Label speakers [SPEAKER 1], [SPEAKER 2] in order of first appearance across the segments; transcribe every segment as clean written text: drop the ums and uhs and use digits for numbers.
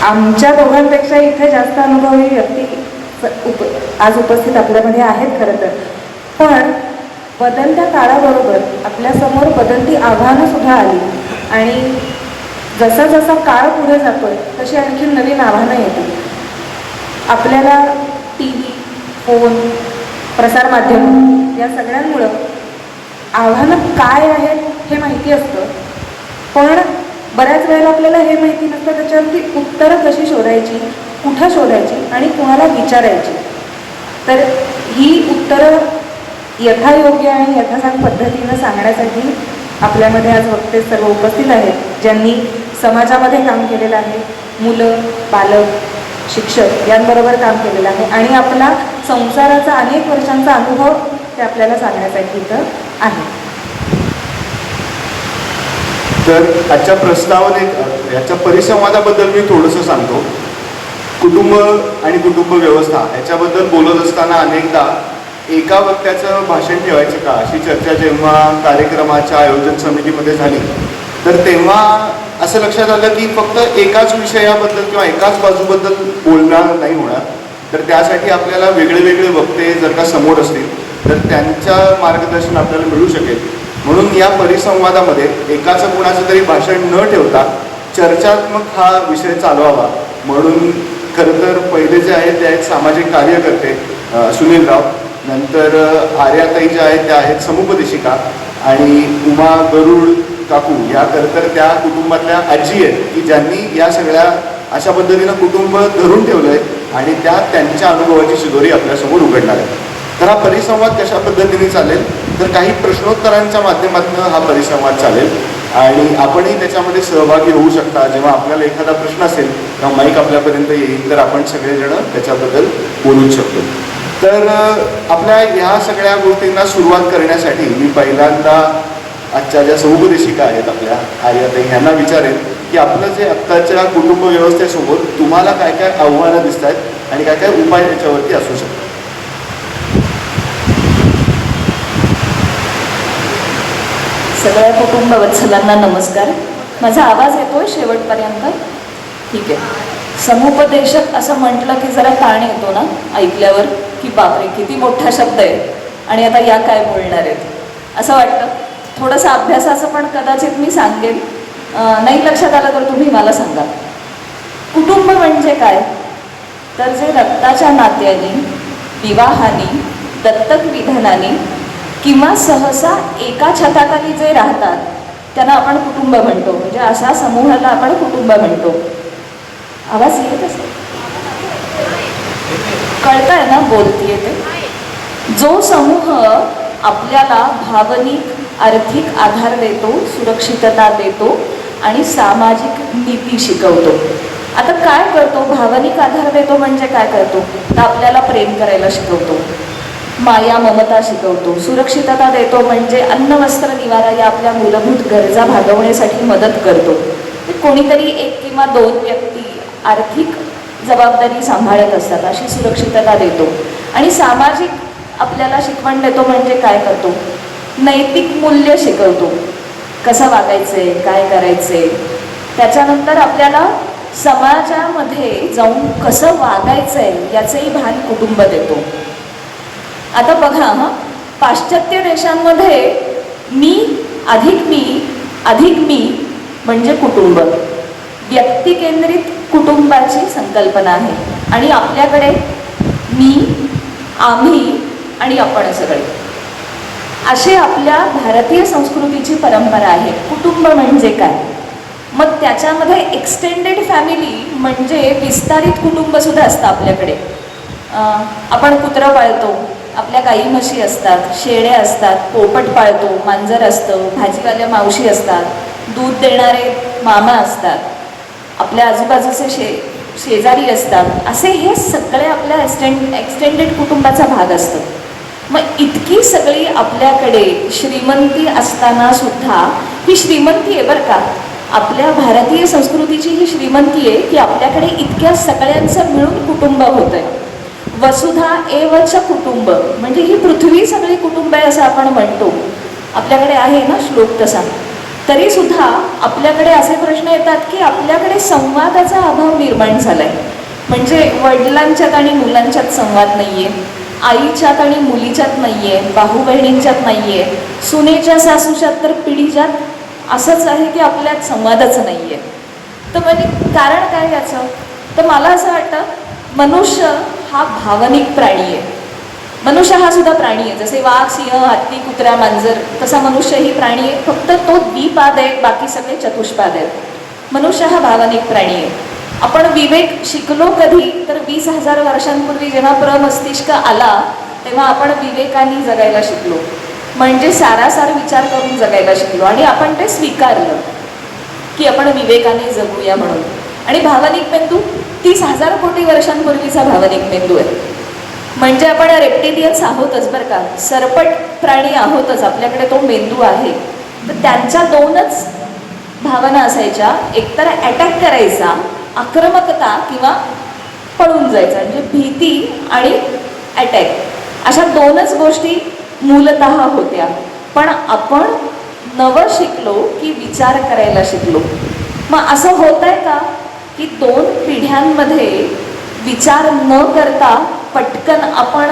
[SPEAKER 1] आमच्या दोघांपेक्षा इथे जास्त अनुभवी व्यक्ती आज उपस्थित आपल्यामध्ये आहेत खरं तर. पण बदलत्या काळाबरोबर आपल्यासमोर बदलती आव्हानंसुद्धा आली आणि जसा जसा काळ पुढे जातोय तशी आणखी नवीन आव्हानं येतील. आपल्याला TV, फोन, प्रसारमाध्यम या सगळ्यांमुळं आव्हानं काय आहेत हे माहिती असतं, पण बऱ्याच वेळेला आपल्याला हे माहिती नसतं त्याच्यावरती उत्तरं कशी शोधायची, कुठं शोधायची आणि कोणाला विचारायची. तर ही उत्तरं यथायोग्य आणि यथासांग पद्धतीनं सांगण्यासाठी आपल्यामध्ये आज वक्ते सर्व उपस्थित आहेत, ज्यांनी समाजामध्ये काम केलेलं आहे, मुलं, पालक, शिक्षक यांबरोबर काम केलेलं आहे आणि आपला संसाराचा अनेक वर्षांचा अनुभव ते आपल्याला सांगण्यासाठी इथं आहे.
[SPEAKER 2] तर आजच्या प्रस्तावाने याच्या परिसंवादाबद्दल मी थोडंसं सांगतो. कुटुंब आणि कुटुंब व्यवस्था याच्याबद्दल बोलत असताना अनेकदा एका वक्त्याचं भाषण ठेवायचं का अशी चर्चा जेव्हा कार्यक्रमाच्या आयोजन समितीमध्ये झाली तर तेव्हा असं लक्षात आलं की फक्त एकाच विषयाबद्दल किंवा एकाच बाजूबद्दल बोलणार नाही होणार, तर त्यासाठी आपल्याला वेगळे वेगळे वक्ते जर का समोर असतील तर त्यांचं मार्गदर्शन आपल्याला मिळू शकेल. म्हणून या परिसंवादामध्ये एकाचं कुणाचं तरी भाषण न ठेवता चर्चात्मक हा विषय चालवावा म्हणून खरं तर पहिले जे आहेत ते आहेत सामाजिक कार्यकर्ते सुनीलराव, नंतर आर्याताई ज्या आहेत त्या आहेत समुपदेशिका आणि उमा गरुड काकू या खरं तर त्या कुटुंबातल्या आजी आहेत की ज्यांनी या सगळ्या अशा पद्धतीनं कुटुंब धरून ठेवलं आहे आणि त्या त्यांच्या अनुभवाची शिदोरी आपल्यासमोर उघडणार आहे. तर हा परिसंवाद कशा पद्धतीने चालेल तर काही प्रश्नोत्तरांच्या माध्यमातून हा परिसंवाद चालेल आणि आपणही त्याच्यामध्ये सहभागी होऊ शकता. जेव्हा आपल्याला एखादा प्रश्न असेल तेव्हा माईक आपल्यापर्यंत येईल तर आपण सगळेजण त्याच्याबद्दल बोलू शकतो. तर आपल्या ह्या सगळ्या गोष्टींना सुरुवात करण्यासाठी मी पहिल्यांदा आजच्या ज्या समुपदेशिका आहेत आपल्या आर्याताई यांना विचारेन की आपलं जे आत्ताच्या कुटुंब व्यवस्थेसमोर तुम्हाला काय काय आव्हानं दिसत आहेत आणि काय काय उपाय त्याच्यावरती असू शकतात.
[SPEAKER 3] सगळ्या कुटुंब वत्सलांना नमस्कार. माझा आवाज येतोय शेवटपर्यंत? ठीक आहे. समुपदेशक असं म्हटलं की जरा ताण येतो ना ऐकल्यावर की बापरे किती मोठा शब्द आहे आणि आता या काय बोलणार आहेत असं वाटतं. थोडंसं अभ्यासाचं पण कदाचित मी सांगेन, नाही लक्षात आलं तर तुम्ही मला सांगा. कुटुंब म्हणजे काय तर जे रक्ताच्या नात्याने, विवाहाने, दत्तक विधानाने किंवा सहसा एका छताखाली जे राहतात त्यांना आपण कुटुंब म्हणतो. म्हणजे अशा समूहाला आपण कुटुंब म्हणतो. आवाज येत असेल? कळतंय ना बोलतीये ते? जो समूह आपल्याला भावनिक, आर्थिक आधार देतो, सुरक्षितता देतो आणि सामाजिक नीती शिकवतो. आता काय करतो? भावनिक आधार देतो म्हणजे काय करतो तर आपल्याला प्रेम करायला शिकवतो, माया ममता शिकवतो. सुरक्षितता देतो म्हणजे अन्न वस्त्र निवारा या आपल्या मूलभूत गरजा भागवण्यासाठी मदत करतो. कोणीतरी एक किंवा दोन व्यक्ती आर्थिक जबाबदारी सांभाळत असतात अशी सुरक्षितता देतो. आणि सामाजिक आपल्याला शिकवण देतो म्हणजे काय करतो? नैतिक मूल्य शिकवतो, कसं वागायचंय, काय करायचंय. त्याच्यानंतर आपल्याला समाजामध्ये जाऊन कसं वागायचंय याचंही भान कुटुंब देतो. आता बघा पाश्चात्य देशांमध्ये मी अधिक मी म्हणजे कुटुंब, व्यक्तिकेंद्रित कुटुंबाची संकल्पना आहे. आणि आपल्याकडे मी, आम्ही आणि आपण सगळे अशी आपल्या भारतीय संस्कृतीची परंपरा आहे. कुटुंब म्हणजे काय? मग त्याच्यामध्ये एक्सटेंडेड फॅमिली म्हणजे विस्तारित कुटुंबसुद्धा असतं आपल्याकडे. आपण कुत्रं पाळतो, आपल्या गाई म्हशी असतात, शेळ्या असतात, पोपट पाळतो, मांजर असतं, भाजीवाल्या मावशी असतात, दूध देणारे मामा असतात, आपल्या आजूबाजूचे शेजारी असतात. असे हे सगळे आपल्या एक्सटेंडेड कुटुंबाचा भाग असतं. मग इतकी सगळी आपल्याकडे श्रीमंती असताना सुद्धा ही श्रीमंती आहे बरं का, आपल्या भारतीय संस्कृतीची ही श्रीमंती आहे की आपल्याकडे इतक्या सगळ्यांचं मिळून कुटुंब होतं आहे. वसुधा एवच कुटुंब म्हणजे ही पृथ्वी सगळी कुटुंब आहे असं आपण म्हणतो. आपल्याकडे आहे ना श्लोक तसा. तरी सुद्धा आपल्याकडे असे प्रश्न येतात की आपल्याकडे संवादाचा अभाव निर्माण झालाय. म्हणजे वडिलांच्यात आणि मुलांच्यात संवाद नाहीये, आईच्यात आणि मुलीच्यात नाहीये, भाऊ बहिणींच्यात नाहीये, सुनेच्या सासूच्यात तर पिढीच्यात असंच आहे की आपल्यात संवादच नाहीये. तर म्हणजे कारण काय याचं? तर मला असं वाटतं मनुष्य हा भावनिक प्राणी आहे. मनुष्य हा सुद्धा प्राणी आहे. जसे वाघ, सिंह, हत्ती, कुत्रा, मांजर, तसा मनुष्य ही प्राणी आहे. फक्त तो द्विपाद आहे, बाकी सगळे चतुष्पाद आहेत. मनुष्य हा भावनिक प्राणी आहे. आपण विवेक शिकलो कधी? तर 20,000 वर्षांपूर्वी जेव्हा प्रमस्तिष्क आला तेव्हा आपण विवेकाने जगायला शिकलो. म्हणजे सारासार विचार करून जगायला शिकलो आणि आपण ते स्वीकारलं की आपण विवेकाने जगूया म्हणून. आणि भावनिक मेंदू 30,000 कोटी वर्षांपूर्वीचा भावनिक मेंदू आहे. म्हणजे आपण रेप्टिलियन्स आहोतच बरं का, सरपट प्राणी आहोतच, आपल्याकडे तो मेंदू आहे. तर त्यांच्या दोनच भावना असायच्या, एकतर अटॅक करायचा, आक्रमकता, किंवा पळून जायचा, म्हणजे भीती आणि अटॅक, अशा दोनच गोष्टी मूलतः होत्या. पण आपण नवं शिकलो की विचार करायला शिकलो. मग असं होत आहे का की 2 पिढ्यांमध्ये विचार न करता पटकन आपण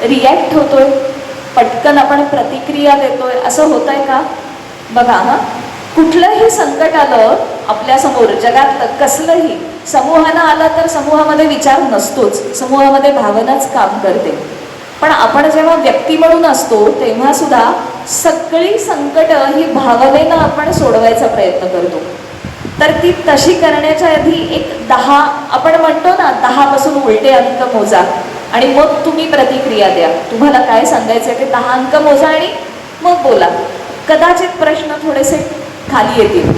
[SPEAKER 3] रिॲक्ट होतोय, पटकन आपण प्रतिक्रिया देतोय, असं होत आहे का? बघा ना, कुठलंही संकट आलं आपल्यासमोर, जगातलं कसलंही, समूहानं आलं तर समूहामध्ये विचार नसतोच, समूहामध्ये भावनाच काम करते. पण आपण जेव्हा व्यक्ती म्हणून असतो तेव्हा सुद्धा सगळी संकट ही भावनेनं आपण सोडवायचा प्रयत्न करतो. तर ती तशी करण्याच्या आधी एक 10, आपण म्हणतो ना 10 पासून उलटे अंक मोजा आणि मग तुम्ही प्रतिक्रिया द्या. तुम्हाला काय सांगायचं ते 10 अंक मोजा आणि मग बोला. कदाचित प्रश्न थोडेसे खाली येतील.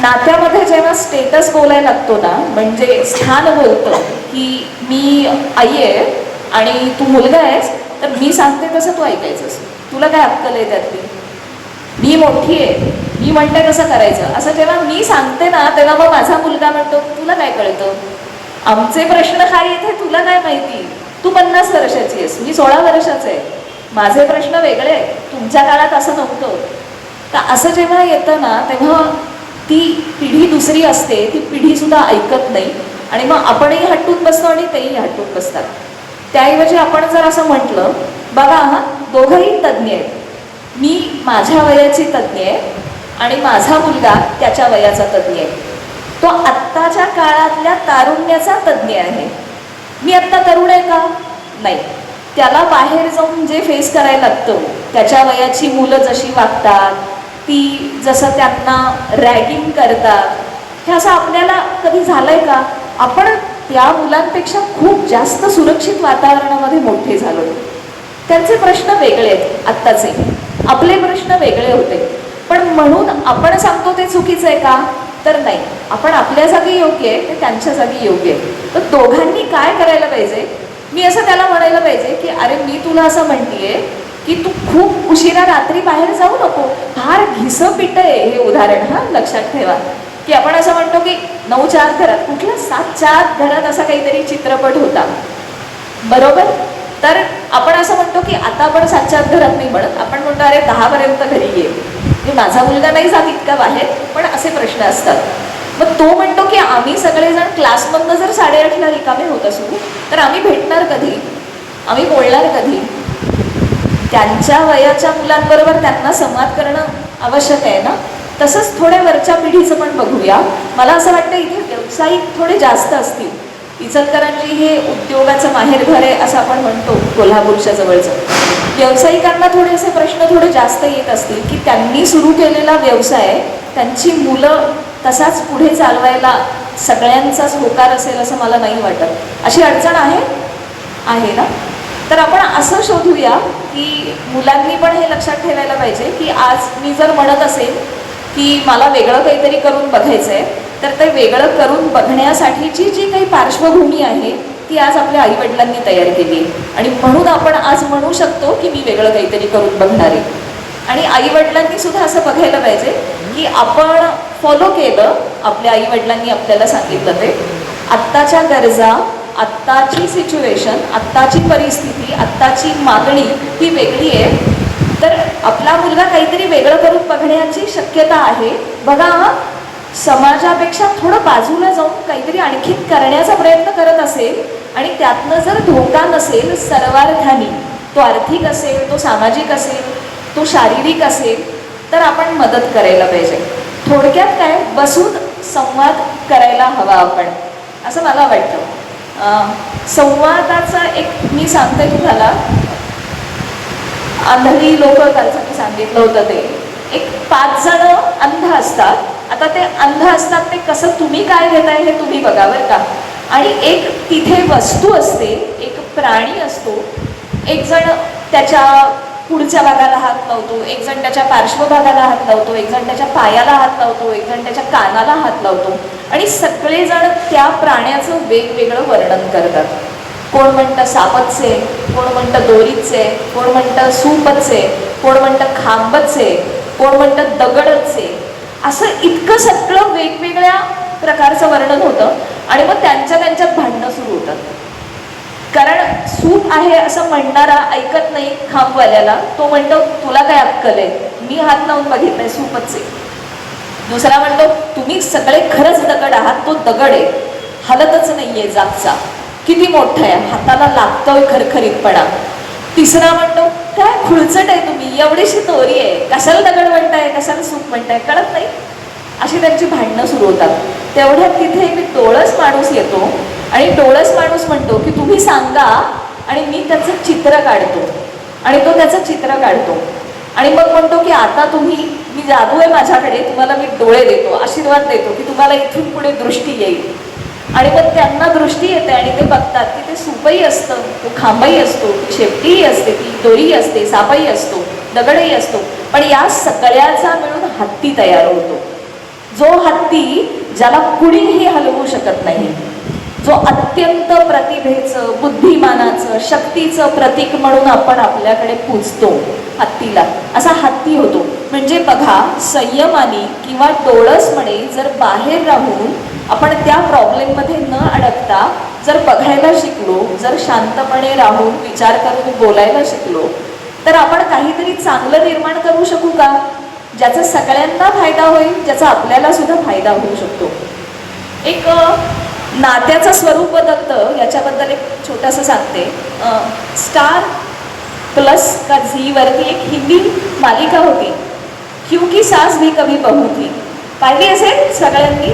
[SPEAKER 3] नात्यामध्ये जेव्हा स्टेटस बोलायला लागतो ना, म्हणजे स्थान बोलतं की मी आई आहे आणि तू मुलगा आहेस, तर मी सांगते तसं तू ऐकायचंस, तुला काय अक्कल आहे त्यातली, मी मोठी आहे, मी म्हणते तसं करायचं, असं जेव्हा मी सांगते ना तेव्हा मग माझा मुलगा म्हणतो तुला काय कळतं, आमचे प्रश्न काय येते तुला काय माहिती, तू 50 वर्षाची आहेस, मी 16 वर्षाचं आहे, माझे प्रश्न वेगळे आहेत, तुमच्या काळात असं नव्हतं. तर असं जेव्हा येतं ना तेव्हा ती पिढी दुसरी असते, ती पिढीसुद्धा ऐकत नाही आणि मग आपणही हटून बसतो आणि तेही हटून बसतात. त्याऐवजी आपण जर असं म्हटलं, बघा हा दोघंही तज्ज्ञ आहेत, मी माझ्या वयाची तज्ज्ञ आहे आणि माझा मुलगा त्याच्या वयाचा तज्ज्ञ आहे, तो आत्ताच्या काळातल्या तारुण्याचा तज्ज्ञ आहे. मी आत्ता तरुण आहे का? नाही. त्याला बाहेर जाऊन जे फेस करायला लागतं, त्याच्या वयाची मुलं जशी वागतात, ती जसं त्यांना रॅगिंग करतात, हे असं आपल्याला कधी झालंय का? आपण त्या मुलांपेक्षा खूप जास्त सुरक्षित वातावरणामध्ये मोठे झालो. त्यांचे प्रश्न वेगळे आहेत आत्ताचे, आपले प्रश्न वेगळे होते. पण म्हणून आपण सांगतो ते चुकीचं आहे का? तर नाही. आपण आपल्या जागी योग्य आहे, ते त्यांच्या जागी योग्य आहे. तर दोघांनी काय करायला पाहिजे? मी असं त्याला म्हणायला पाहिजे की अरे मी तुला असं म्हणतेय की तू खूप उशिरा रात्री बाहेर जाऊ नको. फार घिसपिट आहे हे उदाहरण, हा लक्षात ठेवा. की आपण असं म्हणतो की 9च्या आत घरात, कुठल्या 7च्या आत घरात असा काहीतरी चित्रपट होता, बरोबर? तर आपण असं म्हणतो की आता आपण 7च्या आत घरात नाही म्हणत, आपण म्हणतो अरे 10पर्यंत घरी ये. म्हणजे माझा मुलगा नाही जात इतका बाहेर, पण असे प्रश्न असतात. मग तो म्हणतो की आम्ही सगळेजण क्लासमधनं जर 8:30ला रिकामे होत असू तर आम्ही भेटणार कधी, आम्ही बोलणार कधी? त्यांच्या वयाच्या मुलांबरोबर त्यांना संवाद करणं आवश्यक आहे ना. तसंच थोड्या वरच्या पिढीचं पण बघूया. मला असं वाटतं इथे व्यावसायिक थोडे जास्त असतील. इचलकरंजी हे उद्योगाचं माहेरघर आहे असं आपण म्हणतो, कोल्हापूरच्या जवळचं. व्यावसायिकांना थोडेसे प्रश्न थोडे जास्त येत असतील की त्यांनी सुरू केलेला व्यवसाय, त्यांची मुलं तसाच पुढे चालवायला सगळ्यांचाच होकार असेल असं मला नाही वाटत. अशी अडचण आहे ना. तर आपण असं शोधूया की मुलांनी पण हे लक्षात ठेवायला पाहिजे की आज मी जर म्हणत असेल की मला वेगळं काहीतरी करून बघायचं आहे, तर ते वेगळं करून बघण्यासाठीची जी काही पार्श्वभूमी आहे ती आज आपल्या आईवडिलांनी तयार केली आणि म्हणून आपण आज म्हणू शकतो की मी वेगळं काहीतरी करून बघणार आहे. आणि आईवडिलांनी सुद्धा असं बघायला पाहिजे की आपण फॉलो केलं, आपल्या आईवडिलांनी आपल्याला सांगितलं ते, आत्ताच्या गरजा, आत्ताची सिच्युएशन, आत्ताची परिस्थिती, आत्ताची मागणी ही वेगळी आहे. तर आपला मुलगा काहीतरी वेगळं करून बघण्याची शक्यता आहे. बघा हा, समाजापेक्षा थोडं बाजूला जाऊन काहीतरी आणखीन करण्याचा प्रयत्न करत असेल आणि त्यातनं जर धोका नसेल सर्वार्थाने, तो आर्थिक असेल, तो सामाजिक असेल, तो शारीरिक असेल, तर आपण मदत करायला पाहिजे. थोडक्यात काय, बसून संवाद करायला हवा आपण, असं मला वाटतं. संवादाचा एक मी सांगते तुम्हाला, आंधळी लोक कालचं मी सांगितलं होतं ते, एक 5 जण अंध असतात. आता ते अंध असतात ते कसं, तुम्ही काय घेताय हे तुम्ही बघा बरं का. आणि एक तिथे वस्तू असते, एक प्राणी असतो, एक जण त्याच्या पुढच्या भागाला हात लावतो, एक जण त्याच्या पार्श्वभागाला हात लावतो, एक जण त्याच्या पायाला हात लावतो, एक जण त्याच्या कानाला हात लावतो आणि सगळेजण त्या प्राण्याचं वेगवेगळं वर्णन करतात. कोण म्हणतं सापचे, कोण म्हणतं दोरीचे, कोण म्हणतं सूपचे, कोण म्हणतं खांबचे, कोण म्हणतं दगडचे. असं इतकं सगळं वेगवेगळ्या प्रकारचं वर्णन होतं आणि मग त्यांच्यात भांडणं सुरू होतात. कारण सूप आहे असं म्हणणारा ऐकत नाही खांबवाल्याला, तो म्हणतो तुला काय अक्कल आहे, मी हात लावून बघितलंय सूपच आहे. दुसरा म्हणतो तुम्ही सगळे खरंच दगड आहात, तो दगड आहे, हलतच नाहीये जागचा, किती मोठा आहे, हाताला लागतोय खरखरीतपणा. तिसरा म्हणतो काय खुळचट आहे तुम्ही, एवढीशी दोरी आहे, कशाला दगड म्हणताय, कशाला सूप म्हणताय, कळत नाही. अशी त्यांची भांडणं सुरू होतात. तेवढ्यात तिथे एक डोळस माणूस येतो आणि डोळस माणूस म्हणतो की तुम्ही सांगा आणि मी त्याचं चित्र काढतो. आणि तो त्याचं चित्र काढतो आणि मग म्हणतो की आता तुम्ही, मी जादू आहे माझ्याकडे, तुम्हाला मी डोळे देतो, आशीर्वाद देतो की तुम्हाला इथून पुढे दृष्टी येईल. आणि मग त्यांना दृष्टी येते आणि ते बघतात की ते सूपही असतं, तो खांबही असतो, ती शेपटीही असते, ती दोरीही असते, सापही असतो, दगडही असतो, पण या सगळ्याचा मिळून हत्ती तयार होतो. जो हत्ती ज्याला कुणीही हलवू शकत नाही, जो अत्यंत प्रतिभेचं, बुद्धिमानाचं, शक्तीचं प्रतीक म्हणून आपण आपल्याकडे पूजतो हत्तीला, असा हत्ती होतो. म्हणजे बघा, संयमाने किंवा डोळसपणे जर बाहेर राहून आपण त्या प्रॉब्लेममध्ये न अडकता जर बघायला शिकलो, जर शांतपणे राहून विचार करून बोलायला शिकलो, तर आपण काहीतरी चांगलं निर्माण करू शकू का, ज्याचा सगळ्यांना फायदा होईल, ज्याचा आपल्याला सुद्धा फायदा होऊ शकतो. एक नात्याचं स्वरूप बदलतं याच्याबद्दल एक छोटंसं सांगते. स्टार प्लस का झीवरती एक हिंदी मालिका होती, क्योंकि सास भी कभी बहू थी, पाहिली असेल सगळ्यांनी.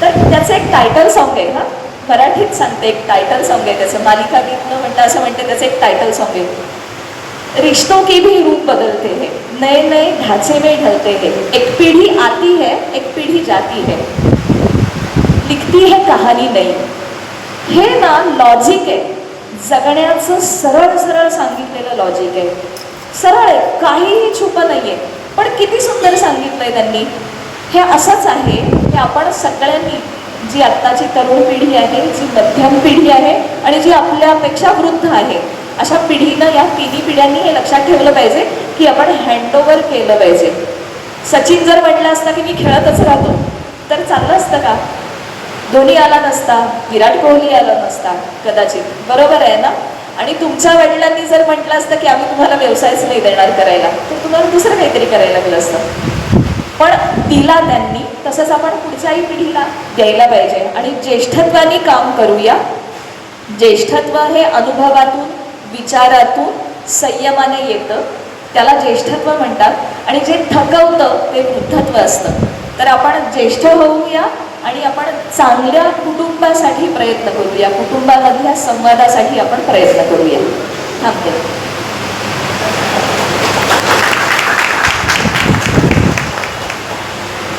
[SPEAKER 3] तर त्याचं एक टायटल सॉन्ग आहे, हा मराठीत सांगते, एक टायटल सॉन्ग आहे त्याचं, मालिका गीत न म्हणता असं म्हणते, त्याचं एक टायटल सॉन्ग आहे. रिश्तों के भी रूप बदलते हैं, नए नए ढांचे में ढलते हैं, एक पीढ़ी आती है, एक पीढ़ी जाती है, लिखती है कहानी नई. हे ना लॉजिक आहे, जगण्याचं सरळ सरळ सांगितलेलं लॉजिक आहे. सरळ आहे, काहीही छुपं नाही आहे, पण किती सुंदर सांगितलंय त्यांनी. हे असंच आहे, हे आपण सगळ्यांनी, जी आत्ताची तरुण पिढी आहे, जी मध्यम पिढी आहे आणि जी आपल्यापेक्षा वृद्ध आहे, अशा पिढीनं, या तिन्ही पिढ्यांनी हे लक्षात ठेवलं पाहिजे की आपण हँडओव्हर केलं पाहिजे. सचिन जर म्हटलं असतं की मी खेळतच राहतो तर चाललं असतं का? धोनी आला नसता, विराट कोहली आला नसता कदाचित, बरोबर आहे ना. आणि तुमच्या वडिलांनी जर म्हटलं असतं की आम्ही तुम्हाला व्यवसायच नाही देणार करायला, तर तुम्हाला दुसरं काहीतरी करायला मिळालं असतं. पण दिला त्यांनी, तसंच आपण पुढच्याही पिढीला द्यायला पाहिजे. आणि ज्येष्ठत्वाने काम करूया. ज्येष्ठत्व हे अनुभवातून, विचारातून, संयमाने येतं, त्याला ज्येष्ठत्व म्हणतात. आणि जे थकवतं ते वृद्धत्व असतं. तर आपण ज्येष्ठ होऊया आणि आपण चांगल्या कुटुंबासाठी प्रयत्न करूया, कुटुंबामधल्या संवादासाठी आपण प्रयत्न करूया. थांबते.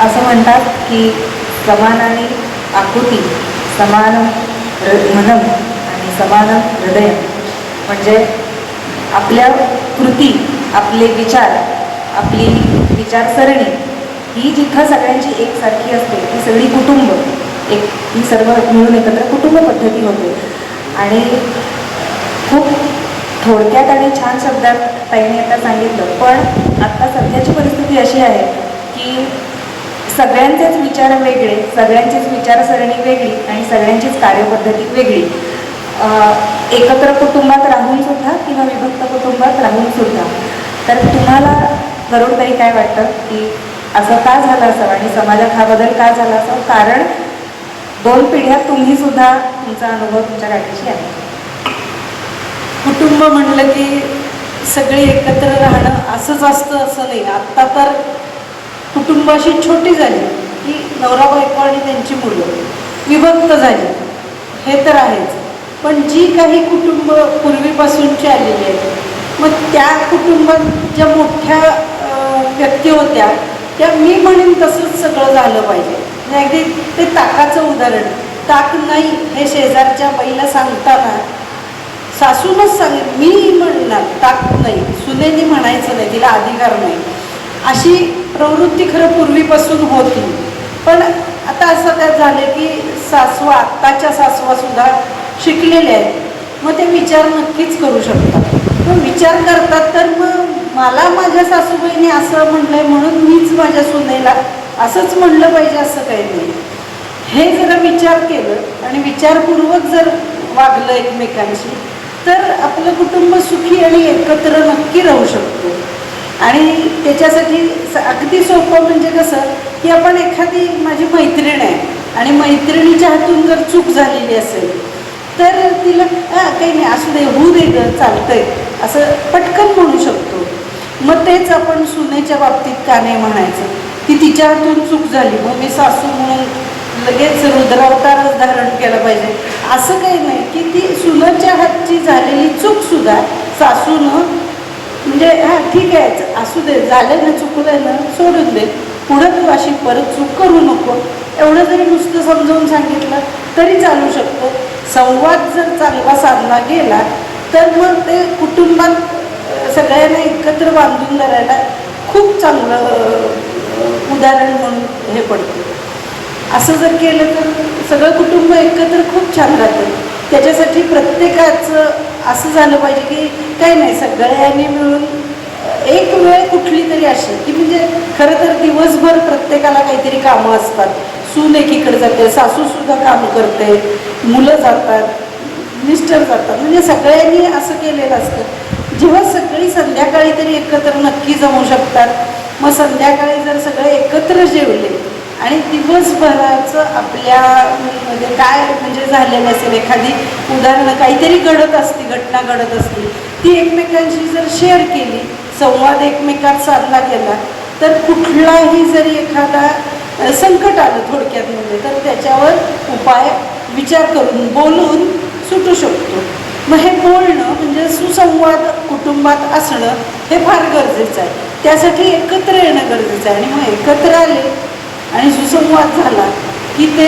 [SPEAKER 1] असं म्हणतात की समानाने आकृती, समान मनम आणि समान हृदय. म्हणजे आपल्या कृती, आपले विचार, आपली विचारसरणी ही जिथं सगळ्यांची एकसारखी असते, ती सगळी कुटुंब, एक ही सर्व मिळून एकत्र कुटुंब पद्धती होते. आणि खूप थोडक्यात आणि छान शब्दात ताईने आता सांगितलं. पण आता सध्याची परिस्थिती अशी आहे की सगळ्यांचेच विचार वेगळे, सगळ्यांचीच विचारसरणी वेगळी आणि सगळ्यांचीच कार्यपद्धती वेगळी. एकत्र कुटुंबात राहून सुद्धा किंवा विभक्त कुटुंबात राहून सुद्धा तर तुम्हाला गरुडताई काय वाटतं की असं का झालं असावं आणि समाजात हा बदल का झाला असावं? कारण 2 पिढ्या तुम्ही सुद्धा तुमचा अनुभव तुमच्या गाठीशी आहे.
[SPEAKER 4] कुटुंब म्हटलं की सगळे एकत्र राहणं असंच असतं असं नाही. आत्ता तर कुटुंब अशी छोटी झाली की नवरा बायको आणि त्यांची मुलं विभक्त झाली, हे तर आहेच. पण जी काही कुटुंब पूर्वीपासूनची आलेली आहेत, मग त्या कुटुंबात ज्या मोठ्या व्यक्ती होत्या त्या मी म्हणेन तसंच सगळं झालं पाहिजे. म्हणजे अगदी ते ताकाचं उदाहरण, ताक नाही हे शेजारच्या बाईला सांगताना सासूनच सांगेल, मी म्हणणार ताक नाही, सुनेनी म्हणायचं नाही, तिला अधिकार नाही. अशी प्रवृत्ती खरं पूर्वीपासून होती. पण आता असं काय झालं की सासवा, आत्ताच्या सासवासुद्धा शिकलेल्या आहेत, मग ते विचार नक्कीच करू शकतात. मग विचार करतात तर मग मला माझ्या सासूबाईने असं म्हटलंय म्हणून मीच माझ्या सुनेला असंच म्हणलं पाहिजे असं काही नाही. हे जरा विचार केलं आणि विचारपूर्वक जर वागलं एकमेकांशी तर आपलं कुटुंब सुखी आणि एकत्र नक्की राहू शकतो. आणि त्याच्यासाठी अगदी सोपं म्हणजे कसं की आपण एखादी माझी मैत्रीण आहे आणि मैत्रिणीच्या हातून जर चूक झालेली असेल तर तिला काही नाही असू दे, होऊ दे गं, चालतंय असं पटकन म्हणू शकतो. मग तेच आपण सुनेच्या बाबतीत का नाही म्हणायचं की तिच्या हातून चूक झाली मग मी सासू म्हणून लगेच रुद्रावतारच धारण केलं पाहिजे असं काही नाही. की ती सुनेच्या हातची झालेली चूकसुद्धा सासूनं म्हणजे ठीक आहे असू दे, झालं ना, चुकलं ना, सोडून दे, पुढं तू अशी परत चूक करू नको, एवढं जरी नुसतं समजावून सांगितलं तरी चालू शकतं. संवाद जर चांगला साधला गेला तर मग ते कुटुंबात सगळ्यांना एकत्र बांधून धरायला खूप चांगलं उदाहरण म्हणून हे पडतं. असं जर केलं तर सगळं कुटुंब एकत्र खूप छान राहतं. त्याच्यासाठी प्रत्येकाचं असं झालं पाहिजे की काही नाही, सगळ्यांनी मिळून एक वेळ कुठली तरी अशी की म्हणजे खरं तर दिवसभर प्रत्येकाला काहीतरी कामं असतात. सून एकीकडे जाते, सासूसुद्धा काम करते, मुलं जातात, मिस्टर जातात, म्हणजे सगळ्यांनी असं केलेलं असतं. जेव्हा सगळी संध्याकाळी तरी एकत्र नक्की जमू शकतात. मग संध्याकाळी जर सगळे एकत्र जेवले आणि दिवसभराचं आपल्यामध्ये काय म्हणजे झालेलं असेल, एखादी उदाहरणं काहीतरी घडत असती, घटना घडत असती, ती एकमेकांशी जर शेअर केली, संवाद एकमेकात साधला गेला तर कुठलाही जरी एखादा संकट आलं थोडक्यात म्हणजे तर त्याच्यावर उपाय विचार करून बोलून सुटू शकतो. मग हे बोलणं म्हणजे सुसंवाद कुटुंबात असणं हे फार गरजेचं आहे. त्यासाठी एकत्र येणं गरजेचं आहे. आणि मग एकत्र आले आणि सुसंवाद झाला की ते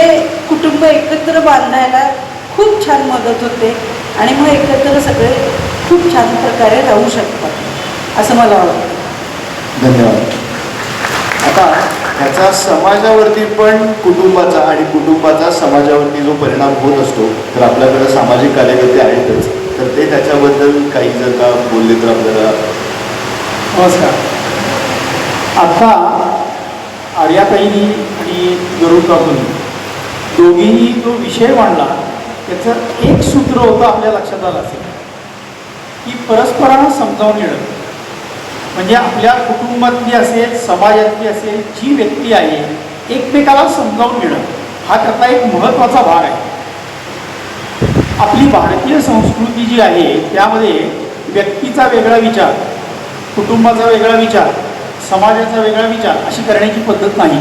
[SPEAKER 4] कुटुंब एकत्र बांधायला खूप छान मदत होते आणि मग एकत्र सगळे खूप छान प्रकारे राहू शकतात असं मला वाटतं.
[SPEAKER 2] धन्यवाद. आता ह्याचा समाजावरती पण कुटुंबाचा आणि कुटुंबाचा समाजावरती जो परिणाम होत असतो तर आपल्याकडे सामाजिक कार्यकर्ते आहेतच, तर ते त्याच्याबद्दल काही जर का बोलले तर आपल्याला.
[SPEAKER 5] नमस्कार. आता आर्याताईंनी आणि गरुडकाकूंनी दोघींनी जो विषय मांडला त्याचं एक सूत्र होतं आपल्या लक्षात आलं असेल की परस्परांना समजावून घेणं. म्हणजे आपल्या कुटुंबातली असेल, समाजातली असेल, जी व्यक्ती आहे एकमेकाला समजावून घेणं हा त्यातला एक महत्त्वाचा भाग आहे. आपली भारतीय संस्कृती जी आहे त्यामध्ये व्यक्तीचा वेगळा विचार, कुटुंबाचा वेगळा विचार, समाजाचा वेगळा विचार अशी करण्याची पद्धत नाही.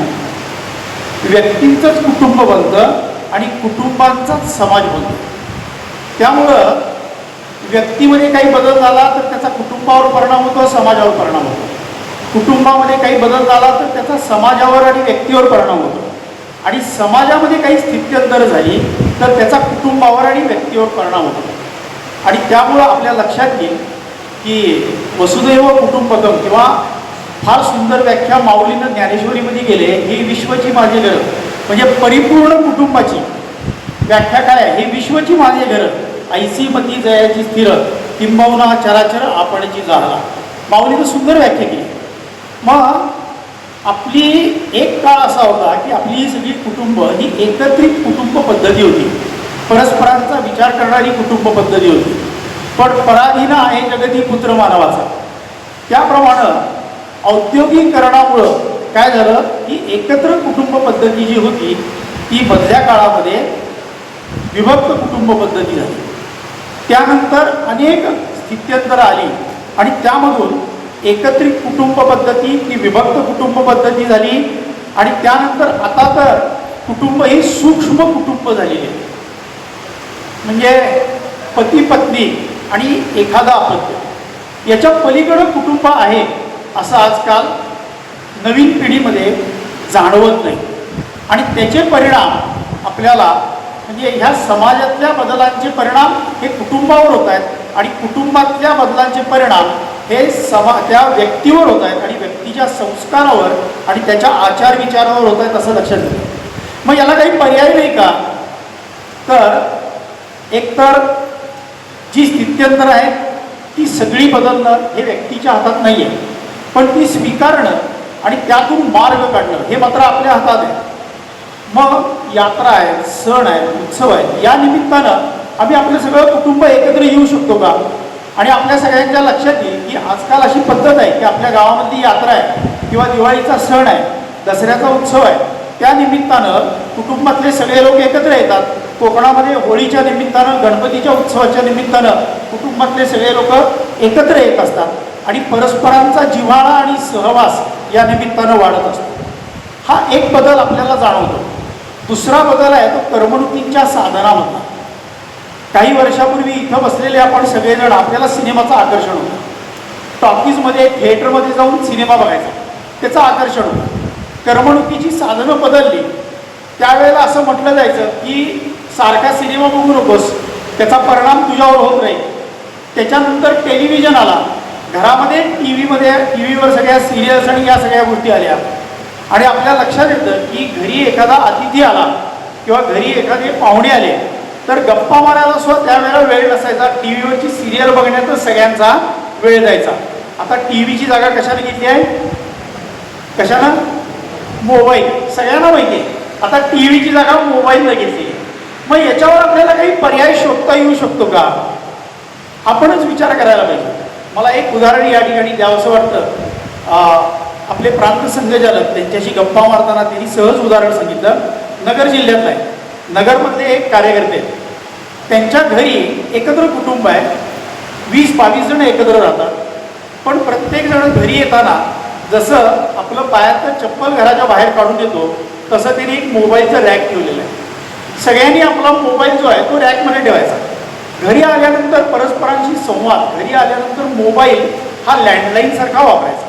[SPEAKER 5] व्यक्तींचंच कुटुंब बनतं आणि कुटुंबांचाच समाज बनतो. त्यामुळं व्यक्तीमध्ये काही बदल झाला तर त्याचा कुटुंबावर परिणाम होतो, समाजावर परिणाम होतो. कुटुंबामध्ये काही बदल झाला तर त्याचा समाजावर आणि व्यक्तीवर परिणाम होतो. आणि समाजामध्ये काही स्थित्यंतर झाली तर त्याचा कुटुंबावर आणि व्यक्तीवर परिणाम होतो. आणि त्यामुळं आपल्या लक्षात येईल की वसुदैव कुटुंबकम किंवा फार सुंदर व्याख्या माऊलीनं ज्ञानेश्वरीमध्ये गेले, ही विश्वची माझी घरं, म्हणजे परिपूर्ण कुटुंबाची व्याख्या काय आहे, ही विश्वची माझी घरं, ऐसी मती जयाची स्थिर, किंबहुना चराचर आपणची जाहला. माऊलीनं सुंदर व्याख्या केली. मग आपली एक काळ असा होता की आपली सगळी कुटुंब ही एकत्रित कुटुंब पद्धती होती, परस्परांचा विचार करणारी कुटुंब पद्धती होती. पण पराधीन आहे जगती पुत्र मानवाचा, त्याप्रमाणे औद्योगिकरणामुळं काय झालं की एकत्र कुटुंब पद्धती जी होती ती मधल्या काळामध्ये विभक्त कुटुंब पद्धती झाली. त्यानंतर अनेक स्थित्यंतरं आली आणि त्यामधून एकत्रित कुटुंब पद्धती ती विभक्त कुटुंब पद्धती झाली आणि त्यानंतर आता तर कुटुंब ही सूक्ष्म कुटुंब झालेली आहे. म्हणजे पती पत्नी आणि एखादा अपत्य याच्या पलीकडं कुटुंब आहे असं आजकाल नवीन पिढीमध्ये जाणवत नाही आणि त्याचे परिणाम आपल्याला म्हणजे ह्या समाजातल्या बदलांचे परिणाम हे कुटुंबावर होत आहेत आणि कुटुंबातल्या बदलांचे परिणाम हे त्या व्यक्तीवर होत आहेत आणि व्यक्तीच्या संस्कारावर आणि त्याच्या आचार विचारावर होत आहेत असं लक्षात येतं. मग याला काही पर्याय नाही का? तर एकतर जी स्थित्यंतर आहेत ती सगळी बदलणं हे व्यक्तीच्या हातात नाही आहे, पण ती स्वीकारणं आणि त्यातून मार्ग काढणं हे मात्र आपल्या हातात आहे. मग यात्रा आहेत, सण आहेत, उत्सव आहेत, या निमित्तानं आम्ही आपलं सगळं कुटुंब एकत्र येऊ शकतो का? आणि आपल्या सगळ्यांच्या लक्षात येईल की आजकाल अशी पद्धत आहे की आपल्या गावामधली यात्रा आहे किंवा दिवाळीचा सण आहे, दसऱ्याचा उत्सव आहे, त्या निमित्तानं कुटुंबातले सगळे लोक एकत्र येतात. कोकणामध्ये होळीच्या निमित्तानं, गणपतीच्या उत्सवाच्या निमित्तानं कुटुंबातले सगळे लोक एकत्र येत असतात आणि परस्परांचा जिव्हाळा आणि सहवास या निमित्तानं वाढत असतो. हा एक बदल आपल्याला जाणवतो. दुसरा बदल आहे तो करमणुकीच्या साधनामधला. काही वर्षापूर्वी इथं बसलेले आपण सगळेजण आपल्याला सिनेमाचं आकर्षण होतं. टॉकीजमध्ये थिएटरमध्ये जाऊन सिनेमा बघायचा त्याचं आकर्षण होतं. करमणुकीची साधनं बदलली. त्यावेळेला असं म्हटलं जायचं की सारखा सिनेमा बघू नकोस, त्याचा परिणाम तुझ्यावर होत राहील. त्याच्यानंतर टेलिव्हिजन आला. घरामध्ये टी व्हीवर सगळ्या सिरियल्स आणि या सगळ्या गोष्टी आल्या आणि आपल्या लक्षात येतं की घरी एखादा अतिथी आला किंवा घरी एखादे पाहुणे आले तर गप्पा मारायला सुद्धा त्यावेळेला वेळ नसायचा. टी व्हीवरची सिरियल बघण्यातच सगळ्यांचा वेळ जायचा. आता टी व्हीची जागा कशाने घेतली आहे? कशानं? मोबाईल. सगळ्यांना माहिती आहे आता टी व्हीची जागा मोबाईलला घेतली आहे. मग याच्यावर आपल्याला काही पर्याय शोधता येऊ शकतो का? आपणच विचार करायला पाहिजे. मला एक उदाहरण या ठिकाणी द्यावंसं वाटतं. आपले प्रांत संघचालक त्यांच्याशी गप्पा मारताना त्यांनी सहज उदाहरण सांगितलं. नगर जिल्ह्यातलं आहे. नगरमधले एक कार्यकर्ते त्यांच्या घरी एकत्र कुटुंब आहे. 20-22 जण एकत्र राहतात. पण प्रत्येकजण घरी येताना जसं आपलं पायातलं चप्पल घराच्या बाहेर काढून येतो तसं त्यांनी एक मोबाईलचं रॅक ठेवलेलं आहे. सगळ्यांनी आपला मोबाईल जो आहे तो रॅकमध्ये ठेवायचा. घरी आल्यानंतर परस्परांशी संवाद, घरी आल्यानंतर मोबाईल हा लँडलाईनसारखा वापरायचा.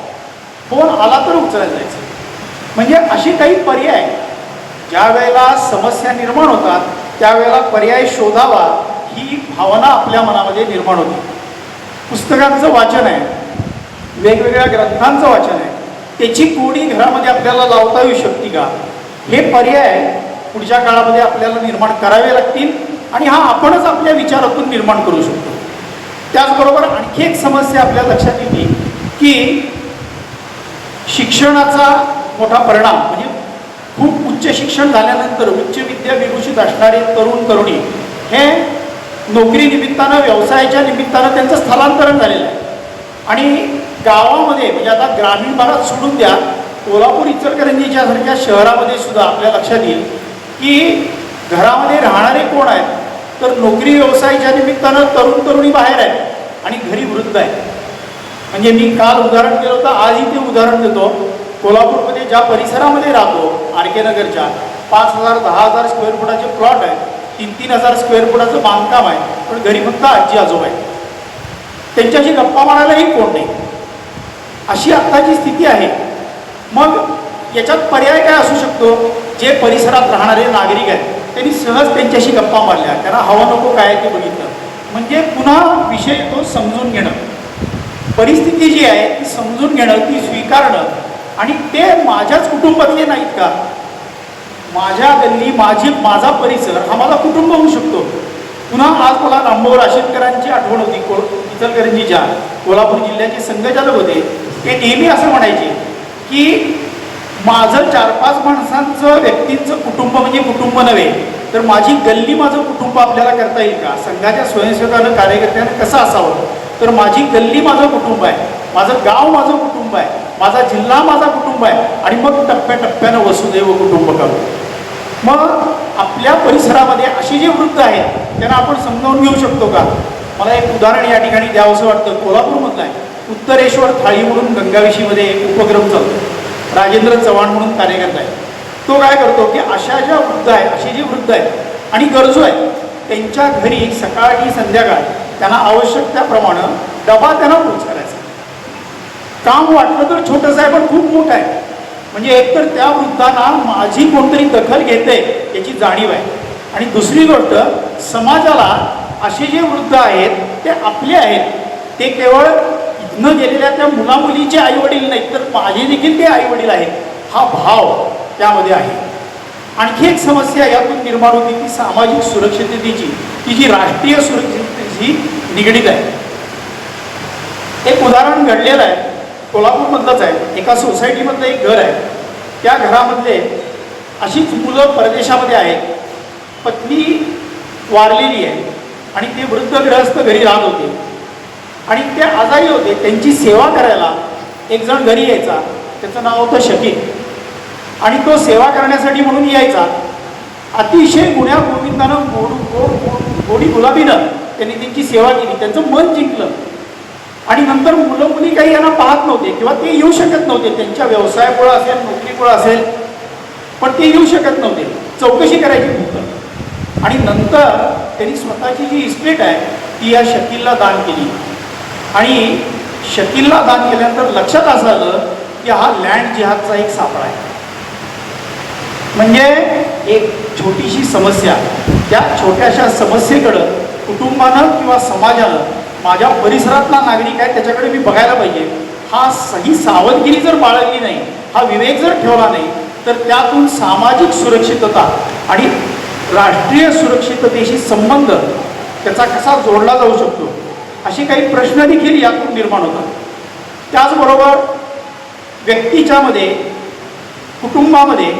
[SPEAKER 5] फोन आला तर उचलायला जायचं. म्हणजे असे काही पर्याय ज्या वेळेला समस्या निर्माण होतात त्यावेळेला पर्याय शोधावा ही भावना आपल्या मनामध्ये निर्माण होते. पुस्तकांचं वाचन आहे, वेगवेगळ्या ग्रंथांचं वाचन आहे, त्याची कोडी घरामध्ये आपल्याला लावता येऊ शकते का? हे पर्याय पुढच्या काळामध्ये आपल्याला निर्माण करावे लागतील आणि हा आपणच आपल्या विचारातून निर्माण करू शकतो. त्याचबरोबर आणखी एक समस्या आपल्या लक्षात येते की शिक्षणाचा मोठा परिणाम म्हणजे खूप उच्च शिक्षण झाल्यानंतर उच्च विद्या विभूषित असणारे तरुण तरुणी हे नोकरी निमित्तानं, व्यवसायाच्या निमित्तानं त्यांचं स्थलांतरण झालेलं आहे आणि गावामध्ये म्हणजे आता ग्रामीण भागात सोडून द्या, कोल्हापूर इचलकरंजीच्या सारख्या शहरामध्ये सुद्धा आपल्या लक्षात येईल की घरामध्ये राहणारे कोण आहेत तर नोकरी व्यवसायाच्या निमित्तानं तरुण तरुणी बाहेर आहेत आणि घरी वृद्ध आहेत. म्हणजे मी काल उदाहरण दिलं होतं, आजही ते उदाहरण देतो. कोल्हापूरमध्ये ज्या परिसरामध्ये राहतो आर के नगरच्या 5,000 10,000 स्क्वेअर फुटाचे प्लॉट आहेत, 3-3 हजार स्क्वेअर फुटाचं बांधकाम आहे, पण घरी फक्त आजी आजोबा आहेत. त्यांच्याशी गप्पा मारायलाही कोण नाही. अशी आत्ताची स्थिती आहे. मग याच्यात पर्याय काय असू शकतो? जे परिसरात राहणारे नागरिक आहेत त्यांनी सहज त्यांच्याशी गप्पा मारल्या, त्यांना हवं नको काय ते बघितलं. म्हणजे पुन्हा विषय तो समजून घेणं, परिस्थिती जी आहे ती समजून घेणं, ती स्वीकारणं आणि ते माझ्याच कुटुंबातले नाहीत का? माझ्या गल्ली, माझा परिसर हा माझा कुटुंब होऊ शकतो. पुन्हा आज मला रामभाऊ राशेतकरांची आठवण होती. इचलकरंजीच्या कोल्हापूर जिल्ह्याचे संघचालक होते. ते नेहमी असं म्हणायचे की माझं 4-5 माणसांचं व्यक्तींचं कुटुंब म्हणजे कुटुंब नव्हे तर माझी गल्ली माझं कुटुंब आपल्याला करता येईल का? संघाच्या स्वयंसेवकानं कार्यकर्त्यानं कसं असावं तर माझी गल्ली माझं कुटुंब आहे. माझं गाव माझं कुटुंब आहे, माझा जिल्हा माझा कुटुंब आहे, आणि मग टप्प्याटप्प्यानं वसुदैव कुटुंबकम. मग आपल्या परिसरामध्ये अशी जे वृद्ध आहेत त्यांना आपण समजावून घेऊ शकतो का? मला एक उदाहरण या ठिकाणी द्यावंसं वाटतं. कोल्हापूरमधलं आहे, उत्तरेश्वर थाळी म्हणून गंगावेशीमध्ये एक उपक्रम चालतो. राजेंद्र चव्हाण म्हणून कार्यकर्ता आहे. तो काय करतो की अशा ज्या वृद्ध आहेत, असे जे वृद्ध आहेत आणि गरजू आहेत त्यांच्या घरी सकाळ की संध्याकाळ त्यांना आवश्यक त्याप्रमाणे डबा त्यांना पोच करायचा. काम वाटलं तर छोटंसं आहे पण खूप मोठं आहे. म्हणजे एकतर त्या वृद्धांना माझी कोणतरी दखल घेते याची जाणीव आहे, आणि दुसरी गोष्ट समाजाला असे जे वृद्ध आहेत ते आपले आहेत, ते केवळ इथनं गेलेल्या त्या मुलामुलीचे आईवडील नाहीत तर माझे देखील ते आईवडील आहेत, हा भाव त्यामध्ये आहे. आणखी एक समस्या यातून निर्माण होती ती सामाजिक सुरक्षिततेची, की जी राष्ट्रीय सुरक्षिततेशी निगडीत आहे. एक उदाहरण घडलेलं आहे, कोल्हापूरमधलंच आहे. एका सोसायटीमधलं एक घर आहे. त्या घरामधले अशीच मुलं परदेशामध्ये आहेत, पत्नी वारलेली आहे आणि ते वृद्ध गृहस्थ घरी राहत होते आणि ते आजारी होते. त्यांची सेवा करायला एक जण घरी यायचा, त्याचं नाव होतं शकील, आणि तो सेवा करण्यासाठी म्हणून यायचा. अतिशय गुण्या गोविंदानं गोडी गुलाबीनं त्यांनी त्यांची सेवा केली, त्यांचं मन जिंकलं. आणि नंतर मुलं मुली काही यांना पाहत नव्हते किंवा ते येऊ शकत नव्हते, त्यांच्या व्यवसायामुळं असेल नोकरीमुळं असेल, पण ते येऊ शकत नव्हते, चौकशी करायची फक्त. आणि नंतर त्यांनी स्वतःची जी इस्टेट आहे ती या शकीलला दान केली. आणि शकीलला दान केल्यानंतर लक्षात असं आलं की हा लँड जिहादचा एक सापळा आहे. म्हणजे एक छोटीशी समस्या, त्या छोट्याशा समस्येकडं कुटुंबानं किंवा समाजानं, माझ्या परिसरातला नागरिक आहे त्याच्याकडे मी बघायला पाहिजे. ही सावधगिरी जर बाळगली नाही, हा विवेक जर ठेवला नाही, तर त्यातून सामाजिक सुरक्षितता आणि राष्ट्रीय सुरक्षिततेशी संबंध त्याचा कसा जोडला जाऊ शकतो असे काही प्रश्न देखील यातून निर्माण होतात. त्याचबरोबर व्यक्तीच्यामध्ये, कुटुंबामध्ये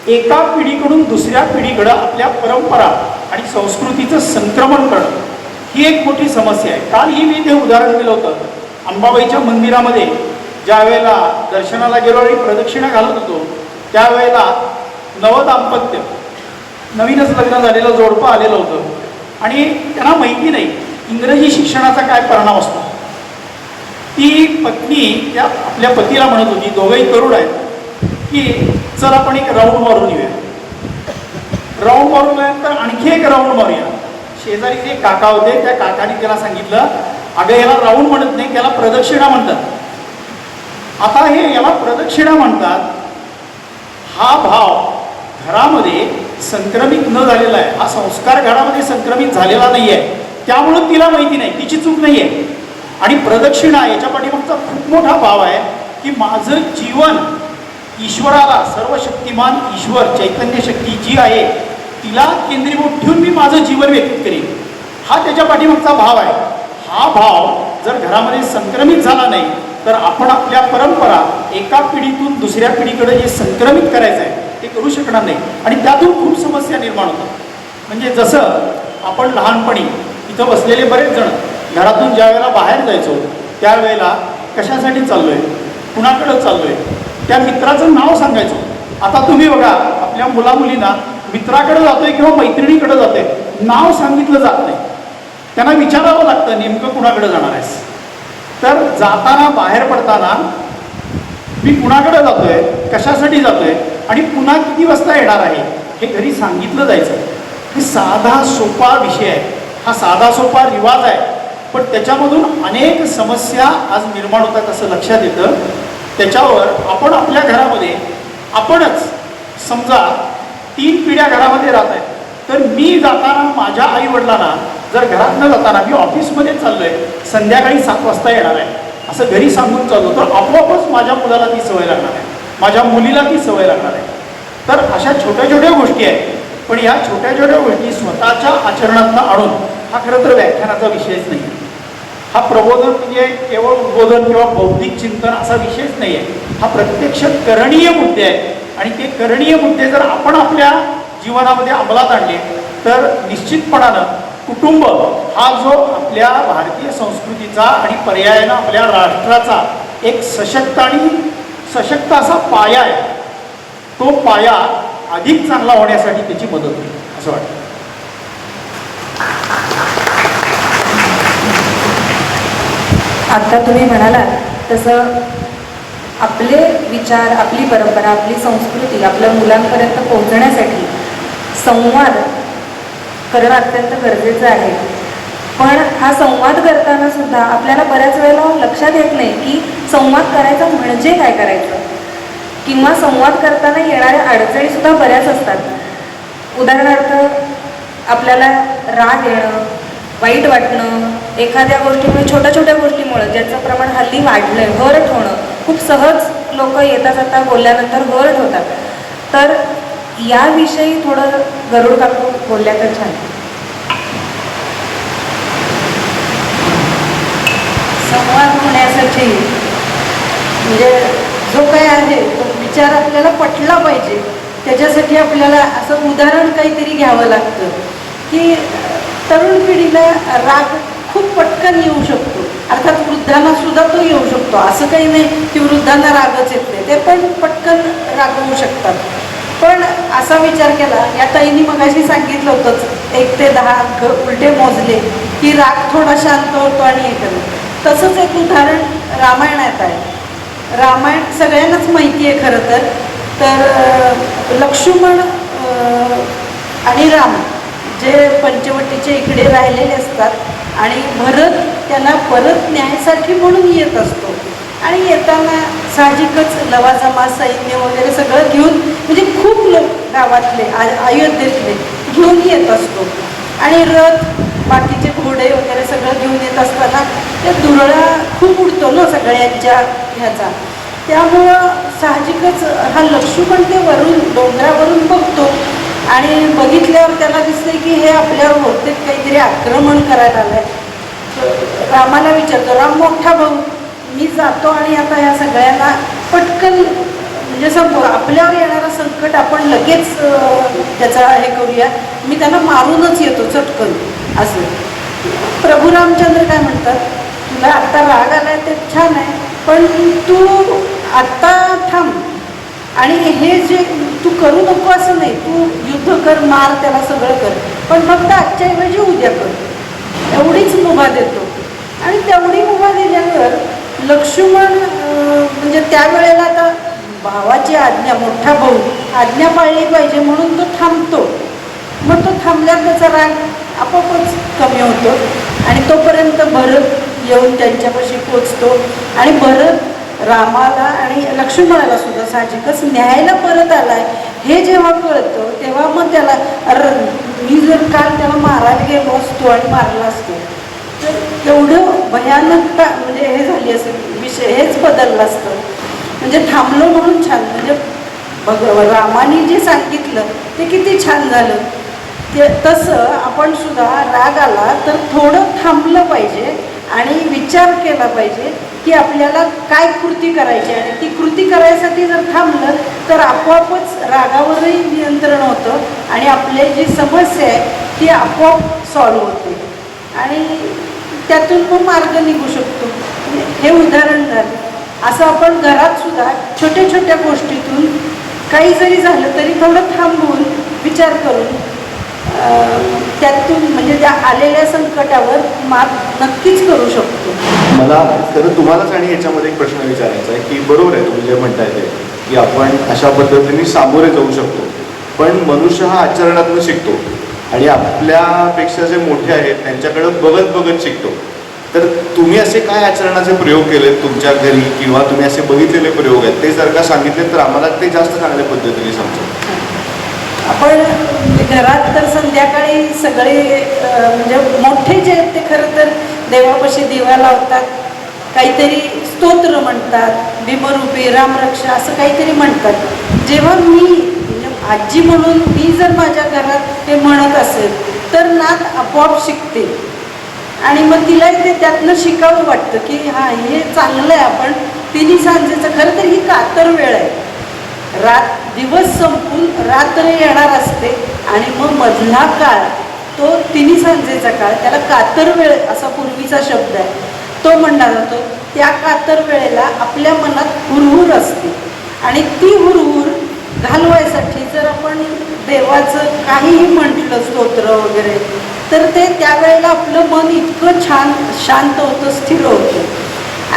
[SPEAKER 5] एका पिढीकडून दुसऱ्या पिढीकडं आपल्या परंपरा आणि संस्कृतीचं संक्रमण करणं ही एक मोठी समस्या आहे. काल ही मी ते उदाहरण दिलं होतं. अंबाबाईच्या मंदिरामध्ये ज्या वेळेला दर्शनाला गेलो आणि प्रदक्षिणा घालत होतो त्यावेळेला नवदाम्पत्य, नवीनच लग्न झालेलं जोडपं आलेलं होतं आणि त्यांना माहिती नाही इंग्रजी शिक्षणाचा काय परिणाम असतो. ती पत्नी त्या आपल्या पतीला म्हणत होती, दोघंही तरुण आहेत, की चल आपण एक राऊंड मारून येऊया. राऊंड मारून नंतर आणखी एक राऊंड मारूया. शेजारी जे काका होते त्या काकाने त्याला सांगितलं, अगं याला राऊंड म्हणत नाही, त्याला प्रदक्षिणा म्हणतात. आता हे याला प्रदक्षिणा म्हणतात, हा भाव घरामध्ये संक्रमित न झालेला आहे, हा संस्कार घरामध्ये संक्रमित झालेला नाही आहे, त्यामुळं तिला माहिती नाही, तिची चूक नाही आहे. आणि प्रदक्षिणा याच्या पाठीमागचा खूप मोठा भाव आहे की माझं जीवन ईश्वराला, सर्वशक्तिमान ईश्वर चैतन्य शक्ती जी आहे तिला केंद्रीभूत ठेवून मी माझं जीवन व्यतीत करेन, हा त्याच्या पाठीमागचा भाव आहे. हा भाव जर घरामध्ये संक्रमित झाला नाही तर आपण आपल्या परंपरा एका पिढीतून दुसऱ्या पिढीकडे जे संक्रमित करायचं आहे ते करू शकणार नाही आणि त्यातून खूप समस्या निर्माण होतात. म्हणजे जसं आपण लहानपणी इथं बसलेले बरेच जण घरातून ज्या वेळेला बाहेर जायचो त्यावेळेला कशासाठी चाललो आहे, कुणाकडं चाललो आहे, त्या मित्राचं नाव सांगायचो. आता तुम्ही बघा आपल्या मुलामुलींना मित्राकडे जातोय किंवा मैत्रिणीकडे जातोय, नाव सांगितलं जात नाही, त्यांना विचारावं लागतं नेमकं कुणाकडे जाणार आहेस. तर जाताना बाहेर पडताना मी कुणाकडे जातोय, कशासाठी जातोय आणि पुन्हा किती वाजता येणार आहे हे घरी सांगितलं जायचं. हे साधा सोपा विषय आहे, हा साधा सोपा रिवाज आहे, पण त्याच्यामधून अनेक समस्या आज निर्माण होतात असं लक्षात येतं. त्याच्यावर आपण आपल्या घरामध्ये आपणच समजा 3 पिढ्या घरामध्ये राहत आहेत, तर मी जाताना माझ्या आईवडिलांना जर घरात न जाताना मी ऑफिसमध्ये चाललो आहे, संध्याकाळी 7 वाजता येणार आहे असं घरी सांगून चाललो तर आपोआपच माझ्या मुलाला ती सवय लागणार आहे, माझ्या मुलीला ती सवय लागणार आहे. तर अशा छोट्या छोट्या गोष्टी आहेत, पण या छोट्या छोट्या गोष्टी स्वतःच्या आचरणातनं आणून हा खरं तर व्याख्यानाचा विषयच नाही. हा प्रबोधन म्हणजे केवळ उद्बोधन किंवा बौद्धिक चिंतन असा विषयच नाही आहे. हा प्रत्यक्ष करणीय मुद्दे आहेत आणि ते करणीय मुद्दे जर आपण आपल्या जीवनामध्ये अंमलात आणले तर निश्चितपणानं कुटुंब हा जो आपल्या भारतीय संस्कृतीचा आणि पर्यायानं आपल्या राष्ट्राचा एक सशक्त असा पाया आहे. तो पाया अधिक चांगला होण्यासाठी त्याची मदत होईल असं वाटतं.
[SPEAKER 1] आत्ता तुम्ही म्हणालात तसं आपले विचार, आपली परंपरा, आपली संस्कृती आपल्या मुलांपर्यंत पोहोचण्यासाठी संवाद करणं अत्यंत गरजेचं आहे. पण हा संवाद करताना सुद्धा आपल्याला बऱ्याच वेळेला लक्षात येत नाही की संवाद करायचा म्हणजे काय करायचं, किंवा संवाद करताना येणाऱ्या अडचणीसुद्धा बऱ्याच असतात. उदाहरणार्थ आपल्याला राग येणं, वाईट वाटणं, एखाद्या गोष्टीमुळे, छोट्या छोट्या गोष्टीमुळे ज्याचं प्रमाण हल्ली वाढलं आहे, हर्ट होणं, खूप सहज लोक येता जाता बोलल्यानंतर हर्ट होतात. तर याविषयी थोडं गरुड काकू बोलल्या तर छान.
[SPEAKER 4] संवाद होण्यासाठी म्हणजे जो काय आहे तो विचार आपल्याला पटला पाहिजे. त्याच्यासाठी आपल्याला असं उदाहरण काहीतरी घ्यावं लागतं की तरुण पिढीला राग खूप पटकन येऊ शकतो. अर्थात वृद्धांना सुद्धा तो येऊ शकतो. असं काही नाही की वृद्धांना रागच येत नाही, ते पण पटकन रागवू शकतात. पण असा विचार केला, या ताईंनी मगाशी सांगितलं होतंच 1 ते 10 अंक उलटे मोजले की राग थोडा शांत होतो आणि हे करतो. तसंच एक उदाहरण रामायणात आहे. रामायण सगळ्यांनाच माहिती आहे खरं तर लक्ष्मण आणि राम जे पंचवटीच्या इकडे राहिलेले असतात आणि भरत त्याला परत न्यायासाठी म्हणून येत असतो. आणि येताना साहजिकच लवाजमा सैन्य वगैरे सगळं घेऊन, म्हणजे खूप लोक गावातले अयोध्येतले घेऊन येत असतो. आणि रथ, बाकीचे घोडे वगैरे सगळं घेऊन येत असताना ते दुरळा खूप उडतो ना सगळ्यांच्या ह्याचा. त्यामुळं साहजिकच हा लक्ष्मण ते वरून डोंगरावरून बघतो आणि बघितल्यावर त्याला दिसते की हे आपल्यावर बहुतेक काहीतरी आक्रमण करायला आलंय. रामाला विचारतो, राम मोठा भाऊ, मी जातो आणि आता ह्या सगळ्यांना पटकन म्हणजे आपल्यावर येणारं संकट आपण लगेच त्याचा हे करूया, मी त्यांना मारूनच येतो चटकन असं. प्रभू रामचंद्र काय म्हणतात, तुला आत्ता राग आलाय ते छान आहे, पण तू आत्ता थांब आणि हे जे तू करू नको असं नाही, तू युद्ध कर, मार, त्याला सगळं कर, पण फक्त आजच्या ऐवजी उद्या कर, एवढीच मुभा देतो. आणि तेवढी मुभा दिल्यावर लक्ष्मण म्हणजे त्यावेळेला आता भावाची आज्ञा, मोठा भाऊ आज्ञा पाळली पाहिजे म्हणून तो थांबतो. मग तो थांबल्यावर त्याचा राग आपोआपच कमी होतो आणि तोपर्यंत भरत येऊन त्यांच्यापाशी पोचतो आणि भरत रामाला आणि लक्ष्मणाला सुद्धा साहजिकच न्यायला परत आलाय हे जेव्हा कळतं तेव्हा मग त्याला, अरे मी जर काल त्याला मारायला गेलो असतो आणि मारला असतो तर एवढं भयानकता म्हणजे हे झाली असेल, विषय हेच बदललं असतं. म्हणजे थांबलो म्हणून छान, म्हणजे रामाने जे सांगितलं ते किती छान झालं. ते तसं आपण सुद्धा राग आला तर थोडं थांबलं पाहिजे आणि विचार केला पाहिजे की आपल्याला काय कृती करायची, आणि ती कृती करायसाठी जर थांबलं तर आपोआपच रागावरही नियंत्रण होतं आणि आपली जी समस्या आहे ती आपोआप सॉल्व्ह होते आणि त्यातून मग मार्ग निघू शकतो. हे उदाहरण झालं. असं आपण घरात सुद्धा छोट्या छोट्या गोष्टीतून काही जरी झालं तरी थोडं थांबून विचार करून त्यातून म्हणजे त्या आलेल्या संकटावर मात नक्कीच करू शकतो.
[SPEAKER 2] मला खरं तुम्हालाच आणि याच्यामध्ये एक प्रश्न विचारायचा आहे की बरोबर आहे तुम्ही जे म्हणताय ते की आपण अशा पद्धतीने सामोरे जाऊ शकतो, पण मनुष्य हा आचरणातून शिकतो आणि आपल्यापेक्षा जे मोठे आहेत त्यांच्याकडं बघत बघत शिकतो. तर तुम्ही असे काय आचरणाचे प्रयोग केलेत तुमच्या घरी किंवा तुम्ही असे बघितलेले प्रयोग आहेत ते जर का सांगितले तर आम्हाला ते जास्त चांगल्या पद्धतीने समजेल.
[SPEAKER 4] आपण घरात तर संध्याकाळी सगळे म्हणजे मोठे जे आहेत ते खरं तर देवापाशी दिवा लावतात, काहीतरी स्तोत्र म्हणतात, भीमरूपी रामरक्षा असं काहीतरी म्हणतात. जेव्हा मी म्हणजे आजी म्हणून मी जर माझ्या घरात हे म्हणत असेल तर नात आपोआप शिकते आणि मग तिला ते त्यातनं शिकावं वाटतं की हां हे चांगलं आहे. आपण तिन्ही सांजेचं खरं तर ही कातर वेळ आहे, दिवस संपून रात्र येणार असते आणि मग मधला काळ तो तिन्ही सांजेचा काळ, त्याला कातर वेळ असा पूर्वीचा शब्द आहे, तो म्हणला जातो. त्या कातर वेळेला आपल्या मनात हुरहुर असते आणि ती हुरहुर घालवायसाठी जर आपण देवाचं काहीही म्हटलं स्तोत्र वगैरे, तर ते त्यावेळेला आपलं मन इतकं छान शांत होतं, स्थिर होतं.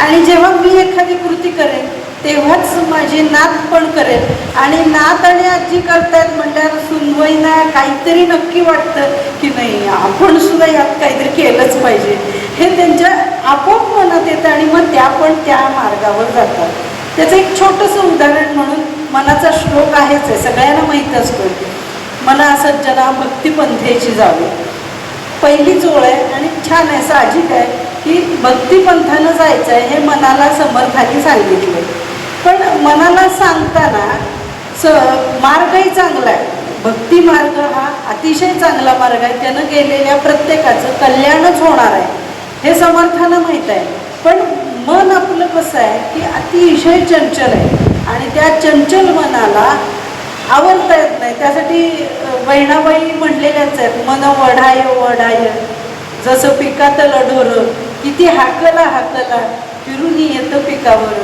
[SPEAKER 4] आणि जेव्हा मी एखादी कृती करेन तेव्हाच माझी नात पण करेल. आणि नात आणि आजी करतायत म्हटल्यावर सुनवईना काहीतरी नक्की वाटतं की नाही आपण सुद्धा यात काहीतरी केलंच पाहिजे, हे त्यांच्या आपोआप मनात येतं आणि मग त्या पण त्या मार्गावर जातात. त्याचं एक छोटंसं उदाहरण म्हणून, मनाचा श्लोक आहेच आहे, सगळ्यांना माहीत असतो, मना सज्जना भक्तिपंथेची जावे. पहिलीच ओळ आहे आणि छान आहे, साहजिक आहे की भक्तिपंथानं जायचं आहे हे मनाला समर्थाने सांगितलं. पण मनाला सांगताना मार्गही चांगला आहे, भक्ती मार्ग हा अतिशय चांगला मार्ग आहे, त्यानं गेलेल्या प्रत्येकाचं कल्याणच होणार आहे हे समर्थानं माहीत आहे. पण मन आपलं कसं आहे की अतिशय चंचल आहे आणि त्या चंचल मनाला आवरता येत नाही. त्यासाठी बहिणाबाई म्हणलेल्याच आहेत, मन वढाय वढाय जसं पिकातलं ढोर, किती हाकला हाकला फिरून येतं पिकावर.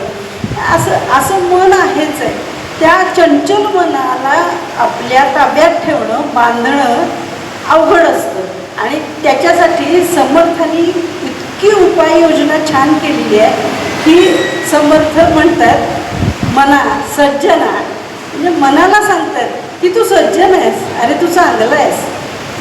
[SPEAKER 4] असं मन आहेच आहे. त्या चंचल मनाला आपल्या ताब्यात ठेवणं, बांधणं अवघड असतं आणि त्याच्यासाठी समर्थांनी इतकी उपाययोजना छान केलेली आहे की समर्थ म्हणतात मना सज्जना, म्हणजे मनाला सांगतात की तू सज्जन आहेस, अरे तू चांगला आहेस,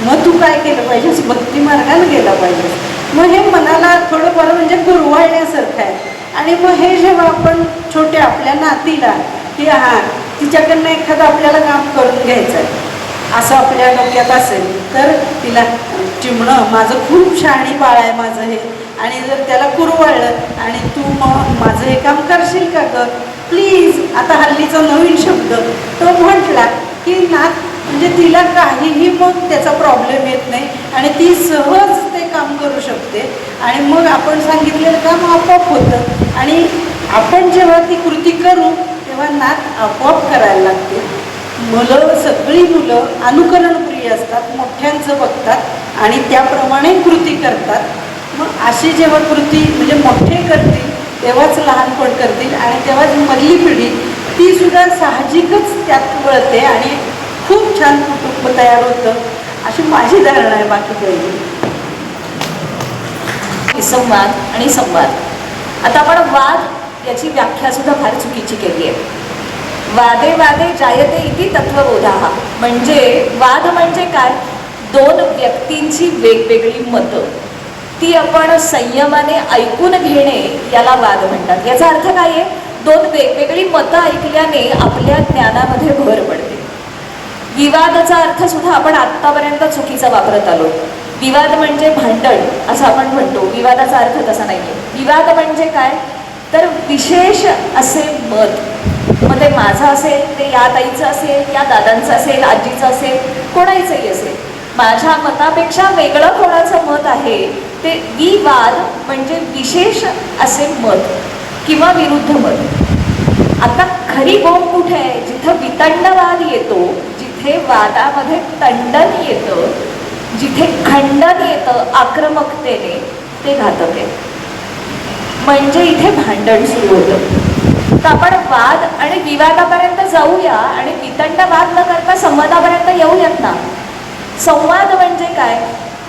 [SPEAKER 4] मग तू काय केलं पाहिजेस, भक्ती मार्गाने गेला पाहिजेस. मग हे मनाला थोडंफार म्हणजे गुरवाळण्यासारखं आहे. आणि मग हे जेव्हा आपण छोट्या आपल्या नातीला की हां तिच्याकडनं एखादं आपल्याला काम करून घ्यायचं आहे असं आपल्या डोक्यात असेल, तर तिला चिमणं माझं खूप शहाणी बाळ आहे माझं हे, आणि जर त्याला कुरवाळलं आणि तू मग माझं हे काम करशील का ग प्लीज, आता हल्लीचा नवीन शब्द तो म्हटला की नात म्हणजे तिला काहीही मग त्याचा प्रॉब्लेम येत नाही आणि ती सहज ते काम करू शकते आणि मग आपण सांगितलेलं काम आपोआप होतं. आणि आपण जेव्हा ती कृती करू तेव्हा नात आपोआप करायला लागते. सगळी मुलं अनुकरणप्रिय असतात, मोठ्यांचं बघतात आणि त्याप्रमाणे कृती करतात. मग अशी जेव्हा कृती म्हणजे मोठे करतील तेव्हाच लहानपण करतील आणि तेव्हाच मधली पिढी ती सुद्धा साहजिकच त्यात वळते आणि खूप छान कुटुंब तयार होतं, अशी माझी धारणा आहे. बाकी काही
[SPEAKER 3] संवाद आणि संवाद. आता आपण वाद याची व्याख्या सुद्धा फार चुकीची केली आहे. वादे वादे जायते इति तत्वबोधाः, म्हणजे वाद म्हणजे काय, दोन व्यक्तींची वेगवेगळी मतं ती आपण संयमाने ऐकून घेणे याला वाद म्हणतात. याचा अर्थ काय आहे, दोन वेगवेगळी मतं ऐकल्याने आपल्या ज्ञानामध्ये भर पडते. विवादाचा अर्थ सुद्धा आपण आत्तापर्यंत चुकीचा वापरत आलो. विवाद म्हणजे भांडण असं आपण म्हणतो, विवादाचा अर्थ तसा नाही आहे. विवाद म्हणजे काय, तर विशेष असे मत, मग ते माझं असेल, ते या ताईचं असेल, या दादांचं असेल, आजीचं असेल, कोणाचंही असेल, माझ्या मतापेक्षा वेगळं कोणाचं मत आहे ते विवाद म्हणजे विशेष असे मत किंवा विरुद्ध मत. आता खरी बोंब कुठे आहे, जिथं वितंडवाद येतो, जिथे वादामध्ये तंडन येतं, जिथे खंडन येतं आक्रमकतेने, ते घातक आहे. म्हणजे इथे भांडण सुरू होतं. तर आपण वाद आणि विवादापर्यंत जाऊया आणि वितंडवाद न करता संवादापर्यंत येऊयात ना. संवाद म्हणजे काय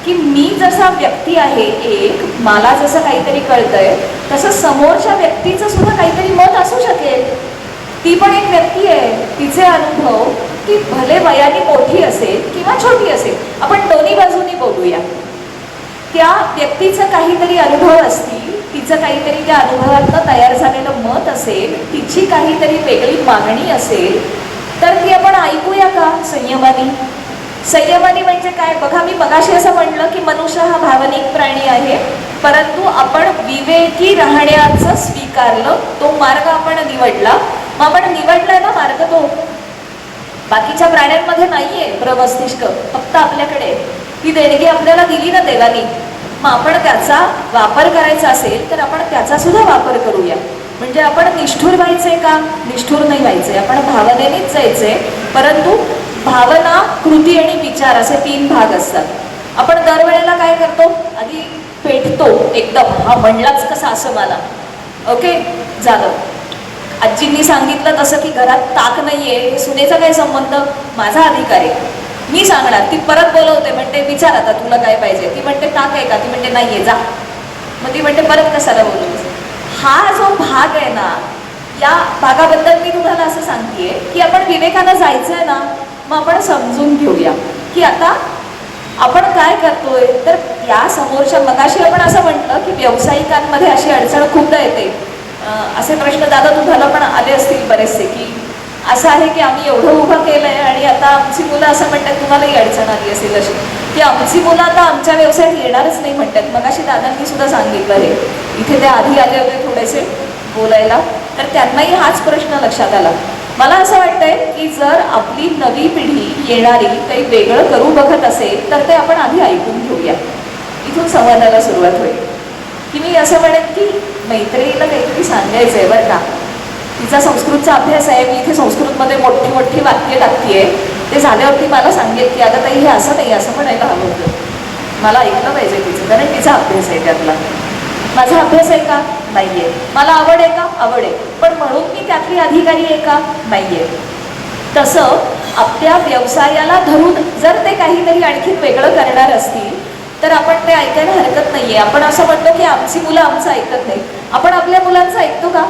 [SPEAKER 3] की मी जसा व्यक्ती आहे एक, मला जसं काहीतरी कळतंय तसं समोरच्या व्यक्तीचं सुद्धा काहीतरी मत असू शकेल. ती पण एक व्यक्ती आहे, तिचे अनुभव, ती भले वयाने मोठी असेल किंवा छोटी असेल, आपण दोन्ही बाजूनी बोलूया. त्या व्यक्तीचं काहीतरी अनुभव असतील, तिचं काहीतरी त्या अनुभवातनं तयार झालेलं मत असेल, तिची काहीतरी वेगळी मागणी असेल, तर ती आपण ऐकूया का संयमाने. संयमाने म्हणजे काय बघा, मी मगाशी असं म्हणलं की मनुष्य हा भावनिक प्राणी आहे, परंतु आपण विवेकी राहण्याचं स्वीकारलं, तो मार्ग आपण निवडला. मग आपण निवडलाय ना मार्ग तो, बाकीच्या प्राण्यांमध्ये नाहीये प्रमस्तिष्क, फक्त आपल्याकडे. ती देणगी आपल्याला दिली ना देवानी, मग आपण त्याचा वापर करायचा असेल तर आपण त्याचा सुद्धा वापर करूया. म्हणजे आपण निष्ठुर व्हायचंय का, निष्ठुर नाही व्हायचंय, आपण भावनेनेच जायचंय. परंतु भावना, कृती आणि विचार असे 3 भाग असतात. आपण दरवेळेला वेळेला काय करतो, आधी पेटतो एकदम, हा म्हणलाच कसा असं मला, ओके झालं. आजींनी सांगितलं तसं की घरात ताक नाहीये, सुनेचा काय संबंध, माझा अधिकार आहे, मी सांगणार. ती परत बोलवते, म्हणते विचार आता तुला काय पाहिजे. ती म्हणते ताक आहे का, ती म्हणते नाहीये जा. मग ती म्हणते परत कशाला बोलवतेस. हा जो भाग आहे ना, या भागाबद्दल मी तुम्हाला असं सांगतेय की आपण विवेकानं जायचंय ना, मग आपण समजून घेऊया की आता आपण काय करतोय. तर या समोरच्या, मगाशी आपण असं म्हटलं की व्यावसायिकांमध्ये अशी अडचण खूपदा येते. असे प्रश्न दादा तुम्हाला पण आले असतील बरेचसे, की असं आहे की आम्ही एवढं उभं केलंय आणि आता आमची मुलं असं म्हणतात, तुम्हालाही अडचण आली असेल अशी, की आमची मुलं आता आमच्या व्यवसायात येणारच नाही म्हणतात. मगाशी दादांनी सुद्धा सांगितलं हे, इथे ते आधी आले होते थोडेसे बोलायला, तर त्यांनाही हाच प्रश्न लक्षात आला. मला असं वाटतंय की जर आपली नवी पिढी येणारी काही वेगळं करू बघत असेल तर ते आपण आधी ऐकून घेऊया, इथून संवादाला सुरुवात होईल. की मी असं म्हणेन की मैत्रिणीला काहीतरी सांगायचं आहे बरं का, तिचा संस्कृतचा अभ्यास आहे, मी इथे संस्कृतमध्ये मोठी मोठी वाक्य टाकतीये, ते झाल्यावरती मला सांगेल की अगं ताई हे असं नाही, असं म्हणायला हवं होतं. मला ऐकलं पाहिजे तिचं, कारण तिचा अभ्यास आहे त्यातला. माझा अभ्यास आहे का, नाहीये. मला आवड आहे का, आवड आहे, पण म्हणून मी त्यातली अधिकारी आहे का, नाहीये. तसं आपल्या व्यवसायाला धरून जर ते काहीतरी आणखी वेगळं करणार असतील तर आपण ते ऐकायला हरकत नाहीये. आपण असं म्हणतो की आमची मुलं आमचं ऐकत नाही, आपण आपल्या मुलांचं ऐकतो का?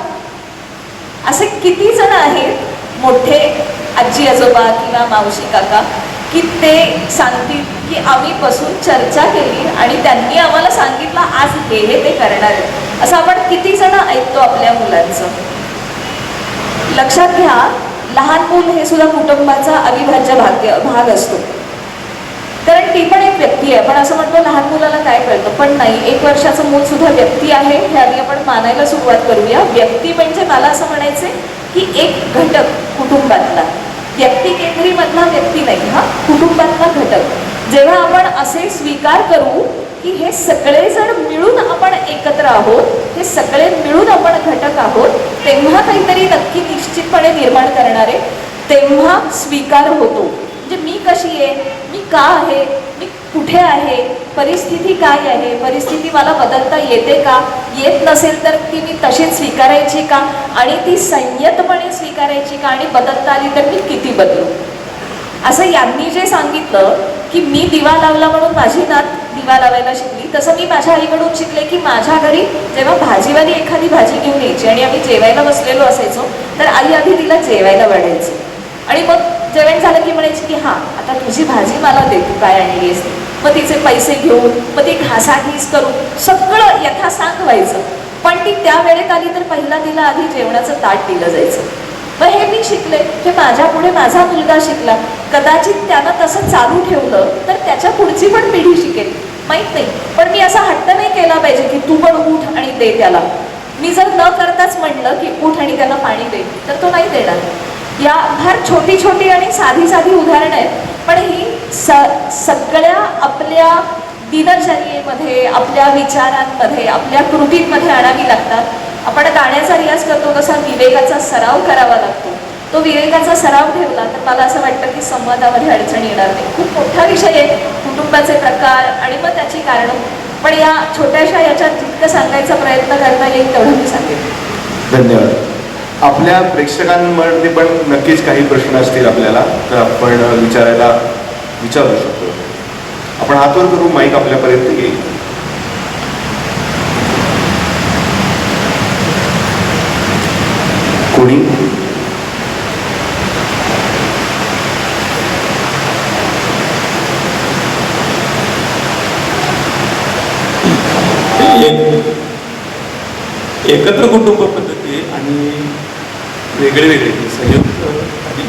[SPEAKER 3] असे किती जण आहेत मोठे आजी आजोबा किंवा मावशी काका की ते सांगतील की आम्ही बसून चर्चा केली आणि त्यांनी आम्हाला सांगितलं आज हे ते करणार आहे. असं आपण किती जण ऐकतो आपल्या मुलांचं. लक्षात घ्या, लहान मूल हे सुद्धा कुटुंबाचा अविभाज्य भाग असतो, कारण ती पण एक व्यक्ती आहे. आपण असं म्हणतो लहान मुलाला काय कळतं, पण नाही, 1 वर्षाचं मूल सुद्धा व्यक्ती आहे हे आधी आपण मानायला सुरुवात करूया. व्यक्ती म्हणजे मला असं म्हणायचंय की एक घटक कुटुंबातला, व्यक्ती केंद्रीमधला व्यक्ती नाही, हा कुटुंबातला घटक. जेव्हा आपण असे स्वीकार करू की हे सगळेजण मिळून आपण एकत्र आहोत, हे सगळे मिळून आपण घटक आहोत, तेव्हा काहीतरी नक्की निश्चितपणे निर्माण करणारे, तेव्हा स्वीकार होतो. म्हणजे मी कशी आहे, मी का आहे, मी कुठे आहे, परिस्थिती काय आहे, परिस्थिती मला बदलता येते का, येत नसेल तर ती मी तशीच स्वीकारायची का, आणि ती संयतपणे स्वीकारायची का, आणि बदलता आली तर मी किती बदलू. असं यांनी जे सांगितलं की मी दिवा लावला म्हणून माझी नात दिवा लावायला शिकली, तसं मी माझ्या आईकडून शिकले की माझ्या घरी जेव्हा भाजीवाली एखादी भाजी घेऊन यायची आणि आम्ही जेवायला बसलेलो असायचो तर आई आधी तिला जेवायला वाढायची आणि मग जेवण झालं की म्हणायची की हां आता तुझी भाजी मला दे, तू काय आणली असते. मग तिचे पैसे घेऊन मग ती घासाघीस करून सगळं यथासांग व्हायचं. पण ती त्या वेळेत आली तर पहिला तिला आधी जेवणाचं ताट दिलं जायचं. मग हे मी शिकले, हे माझ्या पुढे माझा मुलगा शिकला. कदाचित त्यानं तसं चालू ठेवलं तर त्याच्या पुढची पण पिढी शिकेल, माहीत नाही. पण मी असा हट्ट नाही केला पाहिजे की तू पण उठ आणि दे त्याला. मी जर न करताच म्हणलं की उठ आणि त्याला पाणी दे तर तो नाही देणार. या फार छोटी छोटी आणि साधी साधी उदाहरणं आहेत, पण ही सगळ्या आपल्या दिनचर्येमध्ये, आपल्या विचारांमध्ये, आपल्या कृतींमध्ये आणावी लागतात. आपण गाण्याचा रियाज करतो तसा विवेकाचा सराव करावा लागतो. तो विवेकाचा सराव ठेवला तर मला असं वाटतं की संवादामध्ये अडचण येणार नाही. खूप मोठा विषय आहे कुटुंबाचे प्रकार आणि मग त्याची कारणं, पण या छोट्याशा याच्यात जितकं सांगायचा प्रयत्न करता येईल तेवढं मी सांगेन.
[SPEAKER 2] धन्यवाद. आपल्या प्रेक्षकांमध्ये पण नक्कीच काही प्रश्न असतील आपल्याला, तर आपण विचारू शकतो. आपण हातवर करू, माईक आपल्यापर्यंत येईल. कोणी?
[SPEAKER 6] एकत्र कुटुंब पद्धती आणि वेगळे संयुक्त आणि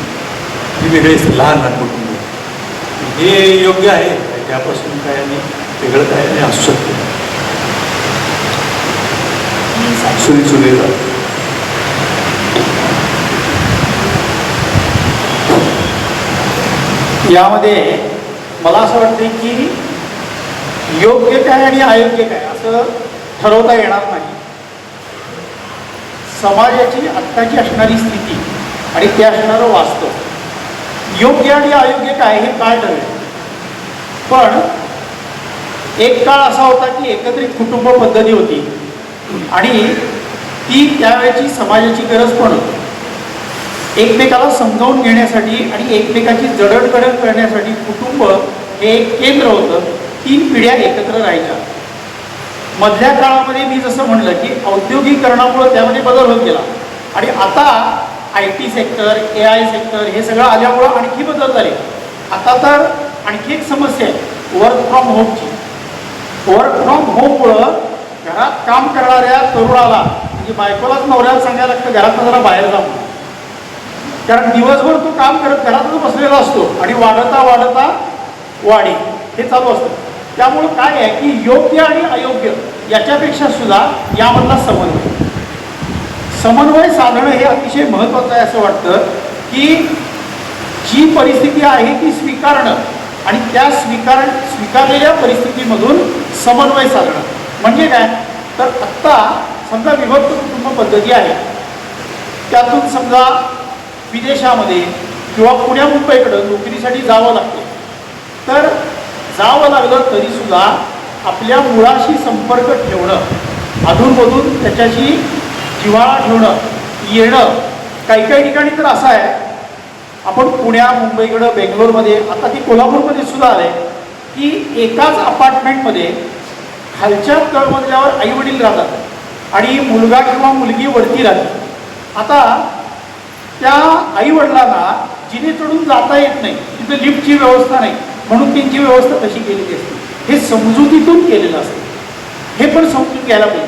[SPEAKER 6] वेगळे लहान लहान कुटुंब हे योग्य आहे. त्यापासून काय आणि वेगळं काय आणि असू शकतं.
[SPEAKER 2] सुनीता.
[SPEAKER 5] यामध्ये मला असं वाटतं की योग्य काय आणि अयोग्य काय असं ठरवता येणार नाही. समाजाची आत्ताची असणारी स्थिती आणि ते असणारं वास्तव योग्य आणि अयोग्य काय हे काळ ठरेल. पण एक काळ असा होता की एकत्रित कुटुंब पद्धती होती आणि ती त्यावेळेची समाजाची गरज पण होती. एकमेकाला समजावून घेण्यासाठी आणि एकमेकाची जडणघडण करण्यासाठी कुटुंब हे एक केंद्र होतं. 3 पिढ्या एकत्र राहायच्या. मधल्या काळामध्ये मी जसं म्हणलं की औद्योगिकरणामुळे त्यामध्ये बदल होत गेला आणि आता IT सेक्टर, AI सेक्टर हे सगळं आल्यामुळं आणखी बदल झाले. आता तर आणखी एक समस्या आहे वर्क फ्रॉम होमची. वर्क फ्रॉम होममुळं घरात काम करणाऱ्या तरुणाला म्हणजे बायकोलाच नवऱ्याला सांगायला लागतं घरात जरा बाहेर जा म्हणून. कारण दिवसभर तो काम करत घरातच बसलेला असतो आणि वाढता वाढी हे चालू असतं. त्यामुळं काय आहे की योग्य आणि अयोग्य याच्यापेक्षा सुद्धा यामधला समन्वय साधणं हे अतिशय महत्त्वाचं आहे. असं वाटतं की जी परिस्थिती आहे ती स्वीकारणं आणि त्या स्वीकारलेल्या परिस्थितीमधून समन्वय साधणं म्हणजे काय तर आत्ता समजा विभक्त कुटुंब पद्धती आहे. त्यातून समजा विदेशामध्ये किंवा पुण्या मुंबईकडं नोकरीसाठी जावं लागतं. तर जावं लागलं तरीसुद्धा आपल्या मुळाशी संपर्क ठेवणं अधूनमधून त्याच्याशी जिव्हाळा ठेवणं येणं काही ठिकाणी तर असं आहे आपण पुण्या मुंबईकडं बेंगलोरमध्ये आता ती कोल्हापूरमध्ये सुद्धा आले की एकाच अपार्टमेंटमध्ये खालच्या तळमजल्यावर आईवडील राहतात आणि मुलगा किंवा मुलगी वरती राहते. आता त्या आईवडिलांना जिने चढून जाता येत नाही तिथं लिफ्टची व्यवस्था नाही म्हणून त्यांची व्यवस्था तशी केलेली असते. हे समजुतीतून केलेलं असतं. हे पण समजून घ्यायला पाहिजे.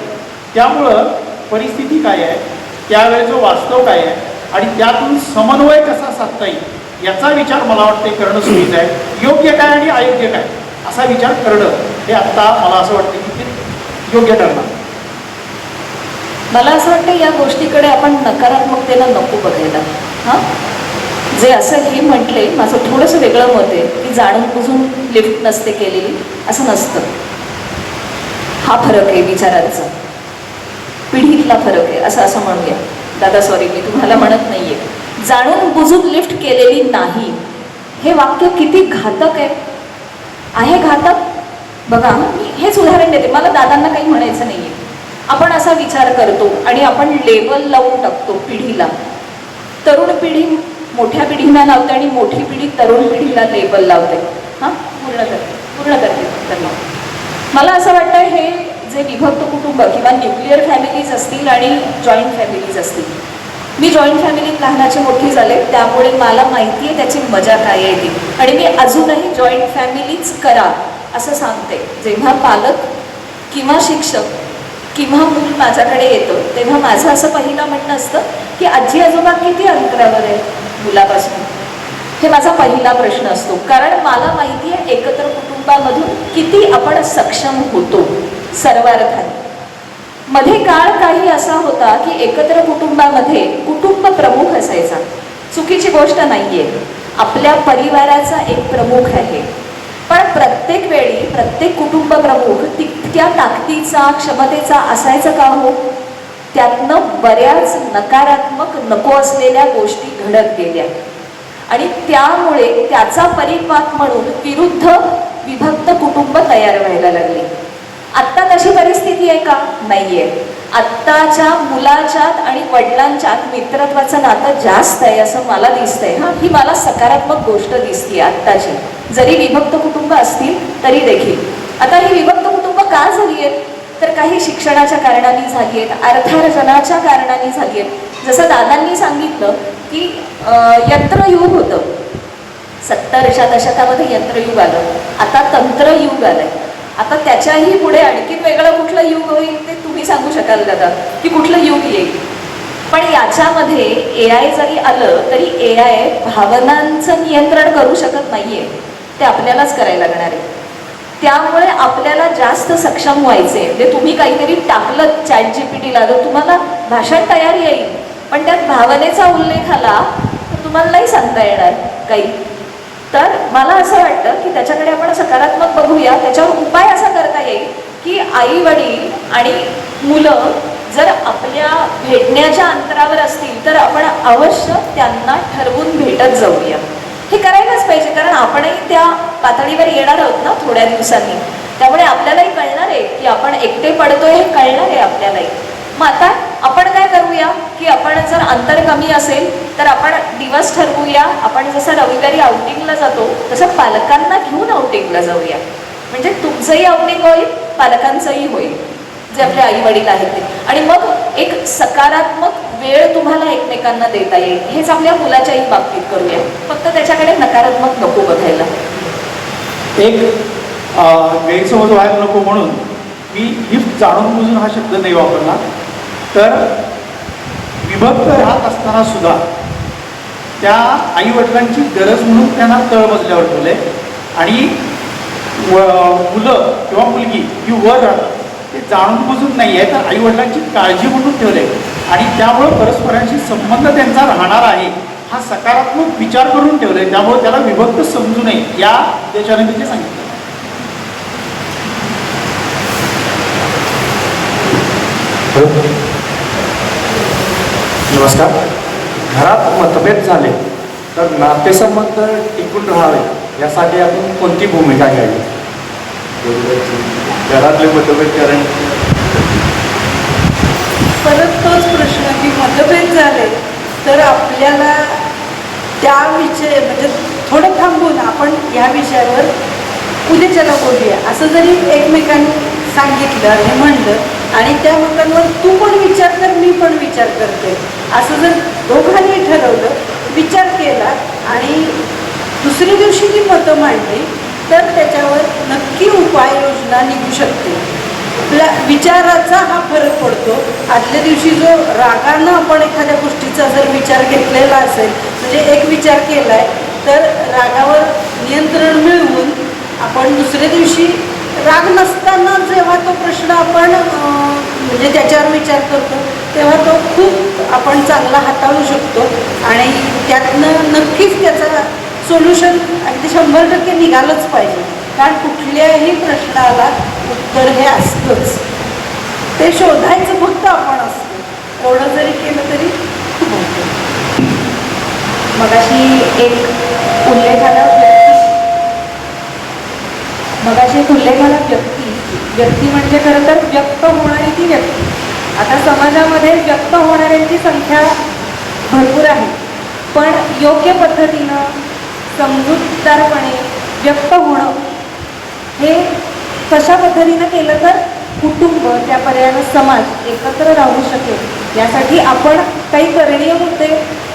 [SPEAKER 5] त्यामुळं परिस्थिती काय आहे त्यावेळेचं वास्तव काय आहे आणि त्यातून समन्वय कसा साधता येईल याचा विचार मला वाटते करणं सोयीचं आहे. योग्य काय आणि अयोग्य काय असा विचार करणं हे आत्ता मला असं वाटतं की ते योग्य ठरणार.
[SPEAKER 3] मला असं वाटतं या गोष्टीकडे आपण नकारात्मकतेनं नको बघायला. हां जे असं हे म्हटले माझं थोडंसं वेगळं मत आहे की जाणून बुजून लिफ्ट नसते केलेली असं नसतं. हा फरक आहे विचारांचा पिढीतला फरक आहे असं म्हणूया. दादा सॉरी मी तुम्हाला म्हणत नाही आहे जाणून बुजून लिफ्ट केलेली नाही हे वाक्य किती घातक आहे घातक. बघा मी हेच उदाहरण देते मला दादांना काही म्हणायचं नाही आहे. आपण असा विचार करतो आणि आपण लेबल लावून टाकतो पिढीला. तरुण पिढी मोठ्या पिढीला लावते आणि मोठी पिढी तरुण पिढीला लेबल लावते. हां पूर्ण करते. मला असं वाटतं हे जे विभक्त कुटुंब किंवा न्यूक्लिअर फॅमिलीज असतील आणि जॉईंट फॅमिलीज असतील. मी जॉईंट फॅमिलीत लहानाची मोठी झाले त्यामुळे मला माहिती आहे त्याची मजा काय आहे ती आणि मी अजूनही जॉईंट फॅमिलीच करा असं सांगते. जेव्हा पालक किंवा शिक्षक किंवा मूल माझ्याकडे येतं तेव्हा माझं असं पहिलं म्हणणं असतं की आजी आजोबा किती अंतरावर आहे मुलापासून. हे माझा पहिला प्रश्न असतो कारण मला माहिती आहे एकत्र कुटुंबामधून किती आपण सक्षम होतो सर्वार्थाने. मध्ये काळ काही असा होता की एकत्र कुटुंबामध्ये कुटुंब प्रमुख असायचा. चुकीची गोष्ट नाहीये आपल्या परिवाराचा एक प्रमुख आहे पण प्रत्येक वेळी प्रत्येक कुटुंब प्रमुख तितक्या ताकदीचा क्षमतेचा असायचं का हो. त्यातनं बऱ्याच नकारात्मक नको असलेल्या गोष्टी घडत गेल्या आणि त्यामुळे त्याचा परिपाक म्हणून विरुद्ध विभक्त कुटुंब तयार व्हायला लागले. आत्ता तशी परिस्थिती आहे का नाहीये. आत्ताच्या मुलाच्यात आणि वडिलांच्यात मित्रत्वाचं नातं जास्त आहे असं मला दिसतंय. हां ही मला सकारात्मक गोष्ट दिसते आत्ताची जरी विभक्त कुटुंब असतील तरी देखील. आता ही विभक्त कुटुंब का झाली आहेत तर काही शिक्षणाच्या कारणाने झाली आहेत अर्थार्जनाच्या कारणाने झाली आहेत. जसं दादांनी सांगितलं की यंत्रयुग होतं 70च्या दशकामध्ये यंत्रयुग आलं आता तंत्रयुग आलंय. आता त्याच्याही पुढे आणखीन वेगळं कुठलं युग होईल ते तुम्ही सांगू शकाल दादा की कुठलं युग येईल. पण याच्यामध्ये AI जरी आलं तरी AI भावनांचं नियंत्रण करू शकत नाहीये. ते आपल्यालाच करायला लागणार आहे. त्यामुळे आपल्याला जास्त सक्षम व्हायचे. म्हणजे तुम्ही काहीतरी टाकलं ChatGPTला तर तुम्हाला भाषण तयार येईल पण त्यात भावनेचा उल्लेख आला तर तुम्हाला नाही सांगता येणार काही. तर मला असं वाटतं की त्याच्याकडे आपण सकारात्मक बघूया. त्याच्यावर उपाय असा करता येईल की आई वडील आणि मुलं जर आपल्या भेटण्याच्या अंतरावर असतील तर आपण अवश्य त्यांना ठरवून भेटत जाऊया. हे करायलाच पाहिजे कारण आपणही त्या पातळीवर येणार आहोत ना थोड्या दिवसांनी. त्यामुळे आपल्यालाही कळणार आहे की आपण एकटे पडतोय हे कळणार आहे आपल्यालाही. मग आता आपण काय करूया की आपण जर अंतर कमी असेल तर आपण दिवस ठरवूया. आपण जसं रविवारी आउटिंगला जातो तसं पालकांना घेऊन आउटिंगला जाऊया. म्हणजे तुमचंही आउटिंग होईल, पालकांचंही होईल, जे आपले आई वडील आहेत ते. आणि मग एक सकारात्मक वेळ तुम्हाला एकमेकांना देता येईल. हेच आपल्या मुलाच्याही बाबतीत करूया. फक्त त्याच्याकडे नकारात्मक नको बघायला.
[SPEAKER 5] एक गैरसमज व्हायला नको म्हणून मी लिफ्ट जाणून बुजून हा शब्द नाही वापरला. तर विभक्त राहत असताना सुद्धा त्या आईवडिलांची गरज म्हणून त्यांना तळमजल्यावर ठेवले आणि मुलं किंवा मुलगी ही वर राहतात ते जाणून बुजून नाही आहे, तर आईवडिलांची काळजी म्हणून ठेवले आणि त्यामुळं परस्परांशी संबंध त्यांचा राहणार आहे हा सकारात्मक विचार करून ठेवले. त्यामुळे त्याला विभक्त समजू नये या उद्देशाने मी ते सांगितलं.
[SPEAKER 7] नमस्कार. घरात मतभेद झाले तर नातेसंबंध टिकून राहावे यासाठी आपण कोणती भूमिका घ्यावी?
[SPEAKER 2] घरातले मतभेद कारण
[SPEAKER 4] परत तोच प्रश्न की मतभेद झाले तर आपल्याला त्या विषय म्हणजे थोडं थांबून आपण या विषयावर उद्याच्याला बोलूया असं जरी एकमेकांनी सांगितलं आणि म्हणलं आणि त्या मतांवर तू पण विचार कर मी पण विचार करते असं जर दोघांनी ठरवलं, विचार केला आणि दुसऱ्या दिवशी जी मतं मांडली तर त्याच्यावर नक्की उपाययोजना निघू शकते. आपल्या विचाराचा हा फरक पडतो. आदल्या दिवशी जो रागानं आपण एखाद्या गोष्टीचा जर विचार घेतलेला असेल म्हणजे एक विचार केला आहे तर रागावर नियंत्रण मिळवून आपण दुसऱ्या दिवशी राग नसताना जेव्हा तो प्रश्न आपण म्हणजे त्याच्यावर विचार करतो तेव्हा तो खूप आपण चांगला हाताळू शकतो आणि त्यातनं नक्कीच त्याचा सोल्युशन अगदी 100% निघालंच पाहिजे. कारण कुठल्याही प्रश्नाला उत्तर हे असतंच, ते शोधायचं फक्त आपण असतं. एवढं जरी केलं तरी खूप होतं.
[SPEAKER 1] मगाशी एक उल्लेखाला व्यक्ती म्हणजे खरं तर व्यक्त होणारी ती व्यक्ती. आता समाजामध्ये व्यक्त होणाऱ्यांची संख्या भरपूर आहे, पण योग्य पद्धतीनं समजूतदारपणे व्यक्त होणं हे कशा पद्धतीनं केलं तर कुटुंब त्या पर्यायानं समाज एकत्र राहू शकेल यासाठी आपण काही करणीय मुद्दे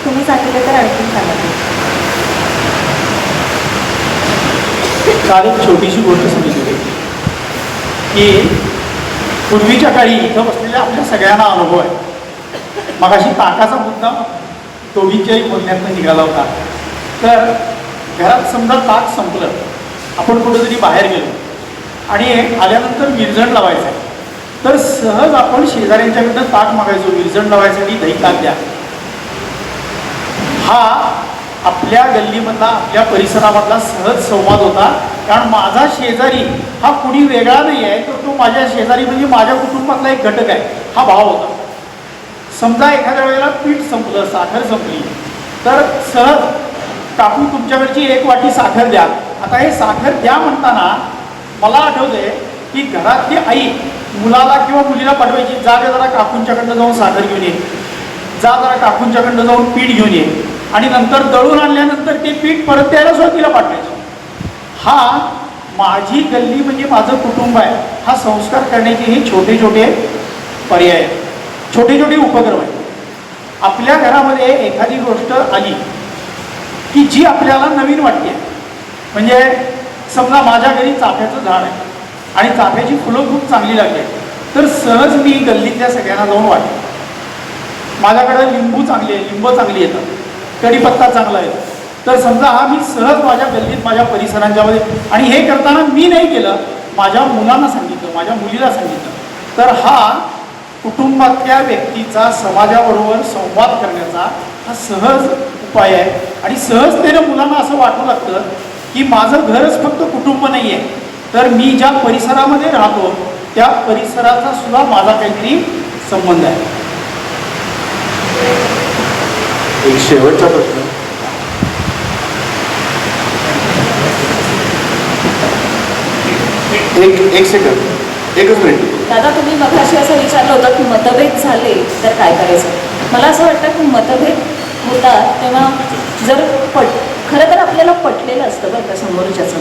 [SPEAKER 1] तुम्ही सांगितले तर आणखी सांगा.
[SPEAKER 5] काल एक छोटीशी गोष्ट सांगितली की पूर्वीच्या काळी इथं बसलेल्या आपल्या सगळ्यांना अनुभव आहे. मगाशी ताकाचा मुद्दा दोघींच्याही बोलण्यातून निघाला होता. तर घरात समजा ताक संपलं, आपण कुठेतरी बाहेर गेलो आणि आल्यानंतर विरजण लावायचं आहे, तर सहज आपण शेजाऱ्यांच्याकडनं ताक मागायचो विरजण लावायसाठी दही ताक द्या. हा आपल्या गल्लीमधला आपल्या परिसरामधला सहज संवाद होता. कारण माझा शेजारी हा कुणी वेगळा नाही आहे, तर तो माझ्या शेजारी म्हणजे माझ्या कुटुंबातला एक घटक आहे हा भाव होता. समजा एखाद्या वेळेला पीठ संपलं, साखर संपली, तर सहज काकू तुमच्याकडची एक वाटी साखर द्या. आता हे साखर द्या म्हणताना मला आठवते की घरातली आई मुलाला किंवा मुलीला पाठवायची, जा जरा काकूंच्याकडनं जाऊन साखर घेऊन ये, जा जरा काकूंच्याकडनं जाऊन पीठ घेऊन ये, आणि नंतर दळून आणल्यानंतर ते पीठ परत द्यायला सुद्धा तिला पाठवायचं. हा माझी गल्ली म्हणजे माझं कुटुंब आहे हा संस्कार करण्याचे हे छोटे छोटे पर्याय आहेत, छोटे छोटे उपक्रम आहेत. आपल्या घरामध्ये एखादी गोष्ट आली की जी आपल्याला नवीन वाटते, म्हणजे समजा माझ्या घरी चाफ्याचं झाड आहे आणि चाफ्याची फुलं खूप चांगली लागली, तर सहज मी गल्लीतल्या सगळ्यांना जाऊन वाटते. माझ्याकडे लिंबू चांगले आहे, लिंब चांगली येतात, कढीपत्ता चांगला आहे, तर समजा हा मी सहज माझ्या गल्लीत माझ्या परिसरांच्यामध्ये, आणि हे करताना मी नाही केलं, माझ्या मुलांना सांगितलं, माझ्या मुलीला सांगितलं, तर हा कुटुंबातल्या व्यक्तीचा समाजाबरोबर संवाद करण्याचा हा सहज उपाय आहे. आणि सहजतेनं मुलांना असं वाटू लागतं की माझं घरच फक्त कुटुंब नाही आहे, तर मी ज्या परिसरामध्ये राहतो त्या परिसराचा सुद्धा माझा काहीतरी संबंध आहे.
[SPEAKER 2] एक शेवटचा प्रश्न, एक सेकंड, एकच मिनिट.
[SPEAKER 3] दादा, तुम्ही मगाशी असं विचारलं होतं की मतभेद झाले तर काय करायचं. मला असं वाटतं की मतभेद होतात तेव्हा जर खरं तर आपल्याला पटलेलं असतं बरं का समोरच्याचं,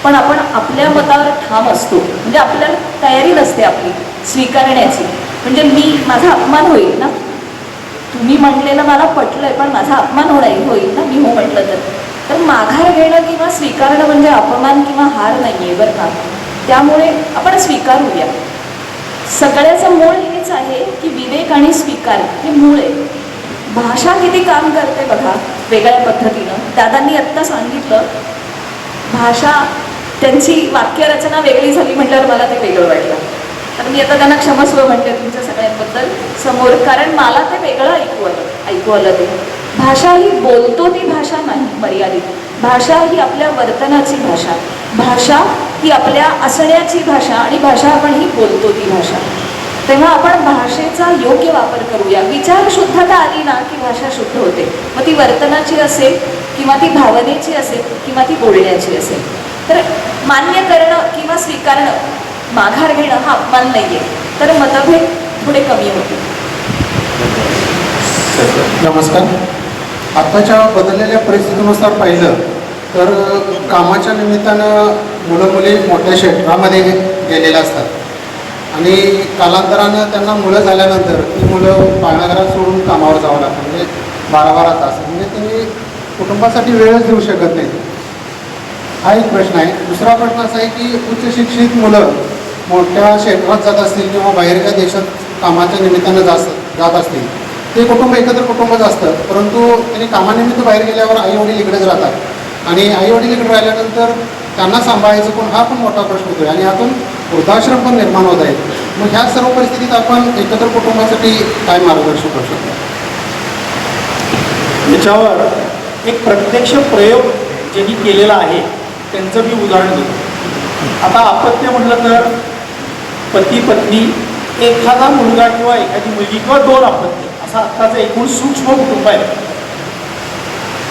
[SPEAKER 3] पण आपण आपल्या मतावर ठाम असतो. म्हणजे आपल्याला तयारी नसते आपली स्वीकारण्याची. म्हणजे माझा अपमान होईल ना, तुम्ही म्हटलेलं मला पटलंय पण माझा अपमान होईल ना मी हो म्हटलं तर माघार घेणं किंवा स्वीकारणं म्हणजे अपमान किंवा हार नाही आहे बरं का. त्यामुळे आपण स्वीकारूया. सगळ्याचं मूळ हेच आहे की विवेक आणि स्वीकार हे मूळ आहे. भाषा किती काम करते बघा वेगळ्या पद्धतीनं. दादांनी आत्ता सांगितलं भाषा त्यांची वाक्यरचना वेगळी झाली म्हटल्यावर मला ते वेगळं वाटलं. तर मी आता त्यांना क्षमस्व म्हणते तुमच्या सगळ्यांबद्दल समोर, कारण मला ते वेगळं ऐकू आलं ते. भाषा ही बोलतो ती भाषा नाही मर्यादित. भाषा ही आपल्या वर्तनाची भाषा, भाषा ही आपल्या असण्याची भाषा, आणि भाषा आपण ही बोलतो ती भाषा. तेव्हा आपण भाषेचा योग्य वापर करूया. विचार शुद्धता आली ना की भाषा शुद्ध होते. मग ती वर्तनाची असेल किंवा ती भावनेची असेल किंवा ती बोलण्याची असेल. तर मान्य करणं किंवा स्वीकारणं, माघार घेणं हा अपमान नाही आहे. तर मतभेद थोडे कमी होते.
[SPEAKER 8] नमस्कार. आत्ताच्या बदललेल्या परिस्थितीनुसार पाहिलं तर कामाच्या निमित्तानं मुलं मुली मोठ्या क्षेत्रामध्ये गेलेले असतात आणि कालांतरानं त्यांना मुलं झाल्यानंतर ती मुलं पाळणाघरात सोडून कामावर जावं लागतं. म्हणजे 12-12 तास, म्हणजे त्यांनी कुटुंबासाठी वेळच देऊ शकत नाही. हा एक प्रश्न आहे. दुसरा प्रश्न असा आहे की उच्च शिक्षित मुलं मोठ्या क्षेत्रात जात असतील किंवा बाहेरच्या देशात कामाच्या निमित्तानं जात असतील, ते कुटुंब एकत्र कुटुंबच असतं, परंतु त्यांनी कामानिमित्त बाहेर गेल्यावर आईवडील इकडेच राहतात आणि आईवडील इकडे राहिल्यानंतर त्यांना सांभाळायचं कोण, हा पण मोठा प्रश्न होतो आणि यातून वृद्धाश्रम पण निर्माण होत आहेत. मग ह्या सर्व परिस्थितीत आपण एकत्र कुटुंबासाठी काय मार्गदर्शन करू शकतो?
[SPEAKER 5] याच्यावर एक प्रत्यक्ष प्रयोग ज्यांनी केलेला आहे त्यांचं मी उदाहरण देतो. आता अपत्य म्हटलं तर पती पत्नी, एखादा मुलगा किंवा एखादी मुलगी किंवा 2 अपत्य, असं आत्ताचं एकूण सूक्ष्म कुटुंब आहे.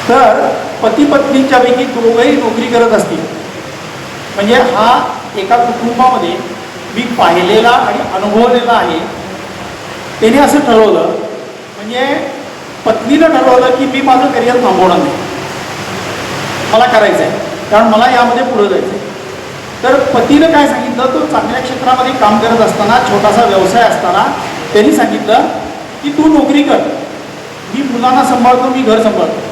[SPEAKER 5] तर पती पत्नीच्यापैकी दोघंही नोकरी करत असतील म्हणजे हा एका कुटुंबामध्ये मी पाहिलेला आणि अनुभवलेला आहे. त्याने असं ठरवलं, म्हणजे पत्नीनं ठरवलं की मी माझं करिअर थांबवणार नाही, मला करायचं आहे, कारण मला यामध्ये पुढं जायचं आहे. तर पतीनं काय सांगितलं, तो चांगल्या क्षेत्रामध्ये काम करत असताना, छोटासा व्यवसाय असताना त्यांनी सांगितलं की तू नोकरी कर, मी मुलांना सांभाळतो, मी घर सांभाळतो.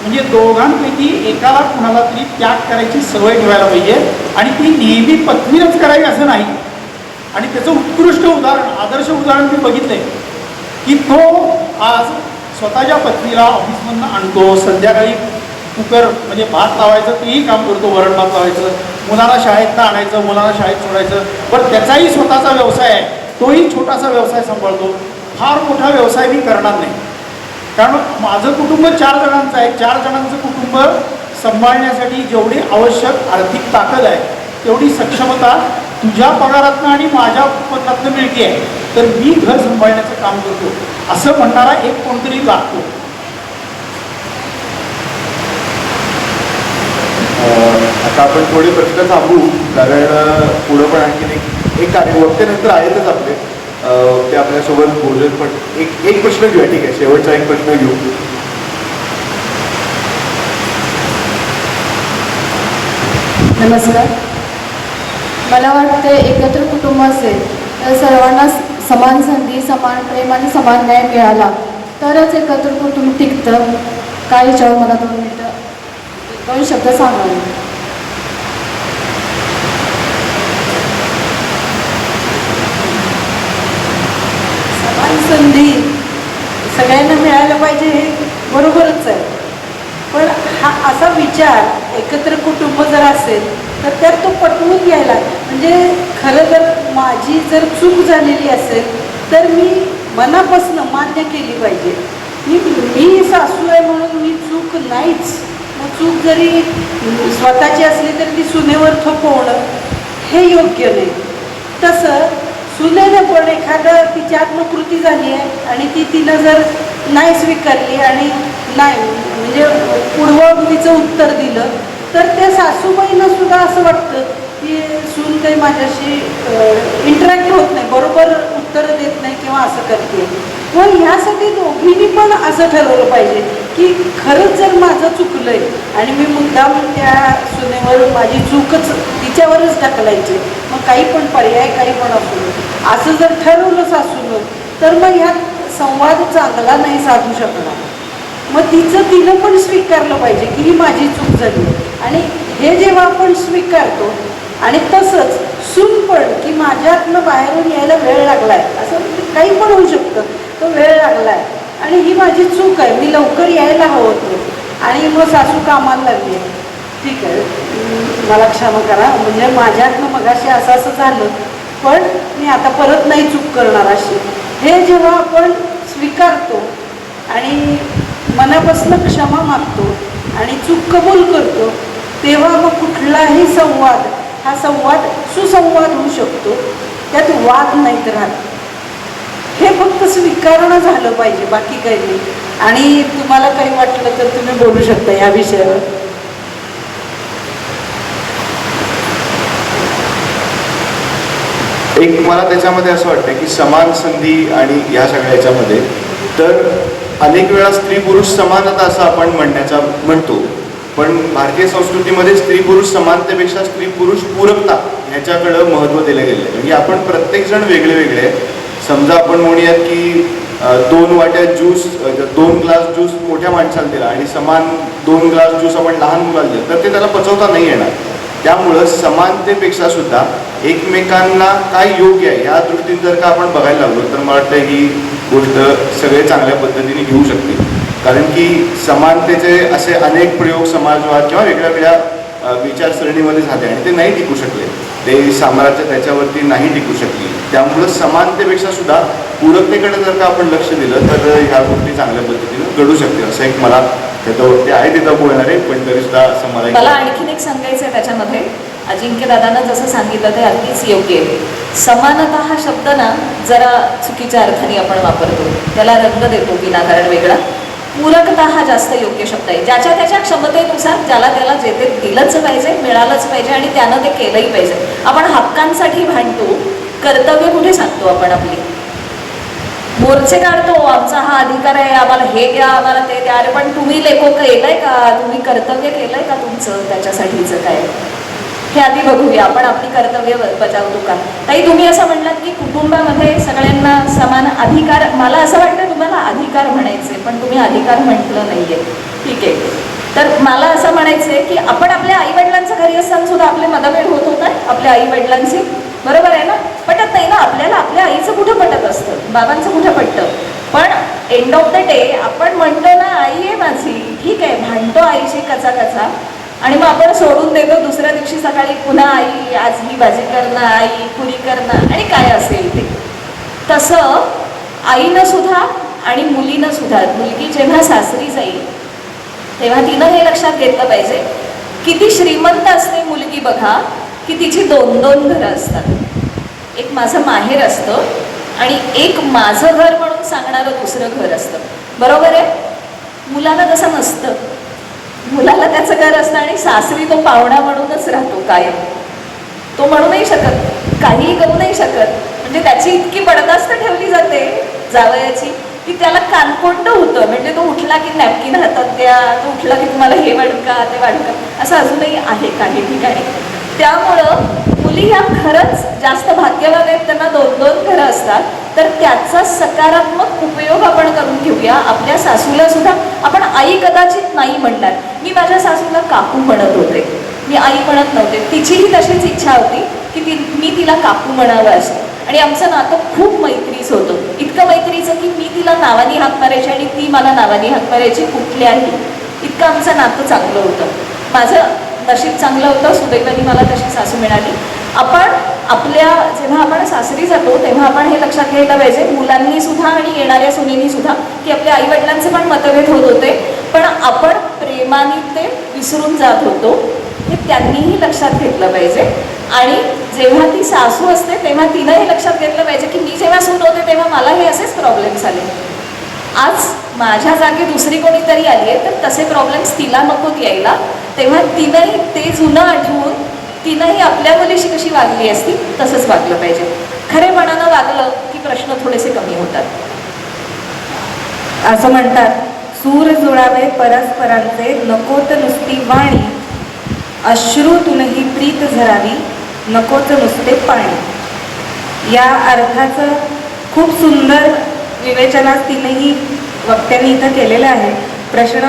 [SPEAKER 5] म्हणजे दोघांपैकी एकाला कुणाला तरी त्याग करायची सवय ठेवायला पाहिजे आणि ती नेहमी पत्नीनंच करावी असं नाही. आणि त्याचं उत्कृष्ट उदाहरण, आदर्श उदाहरण मी बघितलंय की तो आज स्वतःच्या पत्नीला ऑफिसमधून आणतो, संध्याकाळी कुकर म्हणजे भात लावायचं तेही काम करतो, वरण भात लावायचं, मुलांना शाळेतनं आणायचं, मुलांना शाळेत सोडायचं. पण त्याचाही स्वतःचा व्यवसाय आहे, तोही छोटासा व्यवसाय सांभाळतो. फार मोठा व्यवसाय मी करणार नाही, कारण माझं कुटुंब 4 जणांचं आहे. 4 जणांचं कुटुंब सांभाळण्यासाठी जेवढी आवश्यक आर्थिक ताकद आहे तेवढी सक्षमता तुझ्या पगारातनं आणि माझ्या उत्पन्नातनं मिळते आहे, तर मी घर सांभाळण्याचं काम करतो असं म्हणणारा एक कोणतरी लागतो.
[SPEAKER 2] आता आपण थोडे प्रश्न थांबू, कारण पुढं पण आणखीन एक वक्ते नंतर आहेतच आपले, ते आपल्यासोबत बोलत. पण एक प्रश्न घेऊया, ठीक आहे, शेवटचा एक प्रश्न घेऊ.
[SPEAKER 9] नमस्कार. मला वाटतं एकत्र कुटुंब असेल तर सर्वांना समान संधी, समान प्रेम आणि समान न्याय मिळाला तरच एकत्र कुटुंब टिकतं. काय याच्यावर मला 2 मिनिटं 2 शब्द सांगावे.
[SPEAKER 4] समान संधी सगळ्यांना मिळायला पाहिजे हे बरोबरच आहे, पण हा असा विचार एकत्र कुटुंब जर असेल तर त्यात तो पटवून घ्यायला, म्हणजे खरं तर माझी जर चूक झालेली असेल तर मी मनापासून मान्य केली पाहिजे. मी सासू आहे म्हणून मी चूक नाहीच, मग चूक जरी स्वतःची असली तरी ती सुनेवर थोपवणं हे योग्य नाही. तसं सुनेनं पण एखादं तिची आत्मकृती झाली आहे आणि ती तिनं जर नाही स्वीकारली आणि नाही म्हणजे पूर्वविचं उत्तर दिलं तर त्या सासूबाईंना सुद्धा असं वाटतं की सून काही माझ्याशी इंटरॅक्ट होत नाही, बरोबर उत्तरं देत नाही किंवा असं करते. मग ह्यासाठी दोघींनी पण असं ठरवलं पाहिजे की खरंच जर माझं चुकलंय आणि मी मुद्दाम त्या सुनेवर माझी चूकच तिच्यावरच ढकलायची, मग काही पण पर्याय काही पण असू असं जर ठरवलं सासून, तर मग ह्यात संवाद चांगला नाही साधू शकणार. मग तिनं पण स्वीकारलं पाहिजे की ही माझी चूक झाली. आणि हे जेव्हा आपण स्वीकारतो आणि तसंच सून पण की माझ्यातनं बाहेरून यायला वेळ लागलाय, असं काही पण होऊ शकतं, तो वेळ लागलाय आणि ही माझी चूक आहे, मी लवकर यायला हवं होतं आणि मग सासू कामाला लागली, ठीक आहे मला क्षमा करा, म्हणजे माझ्यातनं मगाशी असं झालं, पण मी आता परत नाही चूक करणार अशी. हे जेव्हा आपण स्वीकारतो आणि मनापासून क्षमा मागतो आणि चूक कबूल करतो, तेव्हा मग कुठलाही संवाद हा संवाद सुसंवाद होऊ शकतो, त्यात वाद नाहीत राहत. हे फक्त स्वीकारणं झालं पाहिजे, बाकी काही नाही. आणि तुम्हाला काही वाटलं तर तुम्ही बोलू शकता या विषयावर.
[SPEAKER 2] एक मला त्याच्यामध्ये असं वाटतं की समान संधी आणि ह्या सगळ्या ह्याच्यामध्ये तर अनेक वेळा स्त्री पुरुष समानता असं आपण म्हणतो, पण भारतीय संस्कृतीमध्ये स्त्री पुरुष समानतेपेक्षा स्त्री पुरुष पूरकता ह्याच्याकडं महत्त्व दिलं गेलं आहे. म्हणजे आपण प्रत्येकजण वेगळे वेगळे. समजा आपण म्हणूयात की 2 वाट्या ज्यूस 2 ग्लास ज्यूस मोठ्या माणसाला दिला आणि समान 2 ग्लास ज्यूस आपण लहान मुलाला दिलं तर ते त्याला पचवता नाही येणार. त्यामुळं समानतेपेक्षा सुद्धा एकमेकांना काय योग्य आहे या दृष्टीने जर का आपण बघायला लागलो तर मला वाटतं ही गोष्ट सगळे चांगल्या पद्धतीने घेऊ शकते. कारण की समानतेचे असे अनेक प्रयोग समाजवाद किंवा वेगळ्या वेगळ्या विचारसरणीमध्ये झाले आणि ते नाही टिकू शकले, ते साम्राज्य त्याच्यावरती नाही टिकू शकली. त्यामुळं समानतेपेक्षा सुद्धा पूरकतेकडे जर का आपण लक्ष दिलं तर ह्या गोष्टी चांगल्या पद्धतीनं घडू शकते, असं एक मला त्याच्यावरती आहे तिथं बोलणार आहे. पण तरी सुद्धा असं
[SPEAKER 3] मला आणखीन एक सांगायचं आहे त्याच्यामध्ये, अजिंक्य दादानं जसं सांगितलं ते अगदीच योग्य आहे. समानता हा शब्द ना जरा चुकीच्या अर्थाने आपण वापरतो, त्याला रंग देतो विनाकारण वेगळा. पूरकता हा जास्त योग्य शब्द आहे. ज्याच्या त्याच्या क्षमतेनुसार ज्याला त्याला जे ते दिलंच पाहिजे, मिळालंच पाहिजे आणि त्यानं ते केलंही पाहिजे. आपण हक्कांसाठी भांडतो, कर्तव्य कुठे सांगतो आपण आपली? मोर्चे काढतो, आमचा हा अधिकार आहे, आम्हाला हे द्या, आम्हाला ते द्या. अरे पण तुम्ही लेखो केलंय का? तुम्ही कर्तव्य केलंय का तुमचं त्याच्यासाठीचं काय? हे आधी बघूया, आपण आपली कर्तव्य बजावतो का? ताई तुम्ही असं म्हणलात की कुटुंबामध्ये सगळ्यांना समान अधिकार. मला असं वाटतं तुम्हाला अधिकार म्हणायचे, पण तुम्ही अधिकार म्हटलं नाहीये. ठीक आहे, तर मला असं म्हणायचं आहे की आपण आपल्या आईवडिलांचं घरी असताना सुद्धा आपले मतभेद होत होतात आपल्या आईवडिलांचे, बरोबर आहे ना? पटत नाही ना आपल्याला, आपल्या आईचं कुठं पटत असतं, बाबांचं कुठं पटतं. पण एंड ऑफ द डे आपण म्हणतो ना आई आहे माझी, ठीक आहे, भांडतो आईशी कचा आणि मग आपण सोडून देतो. दुसऱ्या दिवशी सकाळी पुन्हा आई आज ही भाजी करणं, आई पुरी करणं आणि काय असेल ते. तसं आईनं सुद्धा आणि मुलीनं सुद्धा, मुलगी जेव्हा सासरी जाईल तेव्हा तिनं हे लक्षात घेतलं पाहिजे, किती श्रीमंत असते मुलगी बघा की तिची 2 घरं असतात. एक माझं माहेर असतं आणि एक माझं घर म्हणून सांगणारं दुसरं घर असतं, बरोबर आहे? मुलाला तसं नसतं. मुलाला त्याचं घर असतं आणि सासरी तो पाहुणा म्हणूनच राहतो कायम. तो म्हणू नाही शकत, काहीही करू नाही शकत. म्हणजे त्याची इतकी बडदास्त ठेवली जाते जावयाची की त्याला कानकोंड होतं. म्हणजे तो उठला की नॅपकिन हातात द्या, तो उठला की तुम्हाला हे वाढका ते वाढका, असं अजूनही आहे काही ठिकाणी. त्यामुळं मुली ह्या खरंच जास्त भाग्यवान आहेत, त्यांना 2 घरं असतात. तर त्याचा सकारात्मक उपयोग आपण करून घेऊया. आपल्या सासूला सुद्धा आपण आई कदाचित नाही म्हणणार. मी माझ्या सासूला काकू म्हणत होते, मी आई म्हणत नव्हते. तिचीही तशीच इच्छा होती की मी तिला काकू म्हणावं असं. आणि आमचं नातं खूप मैत्रीच होतं, इतकं मैत्रीचं की मी तिला नावानी हाक मारायची आणि ती मला नावानी हाक मारायची कुठल्याही. इतकं आमचं नातं चांगलं होतं. माझं नशीब चांगलं होतं, सुदैवाने मला तशी सासू मिळाली. आपण जेव्हा आपण सासरी जातो तेव्हा आपण हे लक्षात घ्यायला पाहिजे, मुलांनी सुद्धा आणि येणाऱ्या सुनेनी सुद्धा, की आपल्या आईवडिलांचे पण मतभेद होत होते, पण आपण प्रेमाने ते विसरून जात होतो. हे त्यांनीही लक्षात घेतलं पाहिजे. आणि जेव्हा ती सासू असते तेव्हा तिनं हे लक्षात घेतलं पाहिजे की मी जेव्हा सून होते तेव्हा मला हे असेच प्रॉब्लेम्स आले. आज माझ्या जागी दुसरी कोणीतरी आली आहे तर तसे प्रॉब्लेम्स तिला नकोत यायला. तेव्हा तिनंही ते जुनं आठवून तिनंही आपल्या मुलीशी कशी वागली असती तसंच वागलं पाहिजे. खरेपणानं वागलं की प्रश्न थोडेसे कमी होतात.
[SPEAKER 1] असं म्हणतात, सूर जुळावे परस्परांचे, नकोत नुसती वाणी, अश्रूतूनही प्रीत झरावी, नकोच नुसते पाणी. या अर्थाचं खूप सुंदर विवेचना तिनेही वक्त्यांनी इथं केलेलं आहे. प्रश्न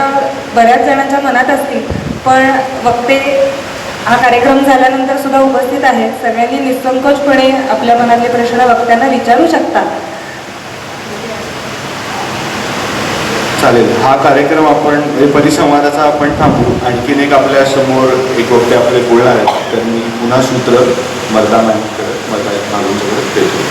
[SPEAKER 1] बऱ्याच जणांच्या मनात असतील, पण वक्ते हा कार्यक्रम झाल्यानंतर सुद्धा उपस्थित आहेत. सगळ्यांनी निसंकोचपणे आपल्या मनातले प्रश्न वक्त्यांना विचारू शकतात.
[SPEAKER 2] चालेल, हा कार्यक्रम आपण परिसंवादाचा आपण थांबू. आणखीन एक आपल्या समोर एक वक्ते आपले बोलणार आहेत, तर मी पुन्हा सूत्र मर्दा मॅडमकडे देतो.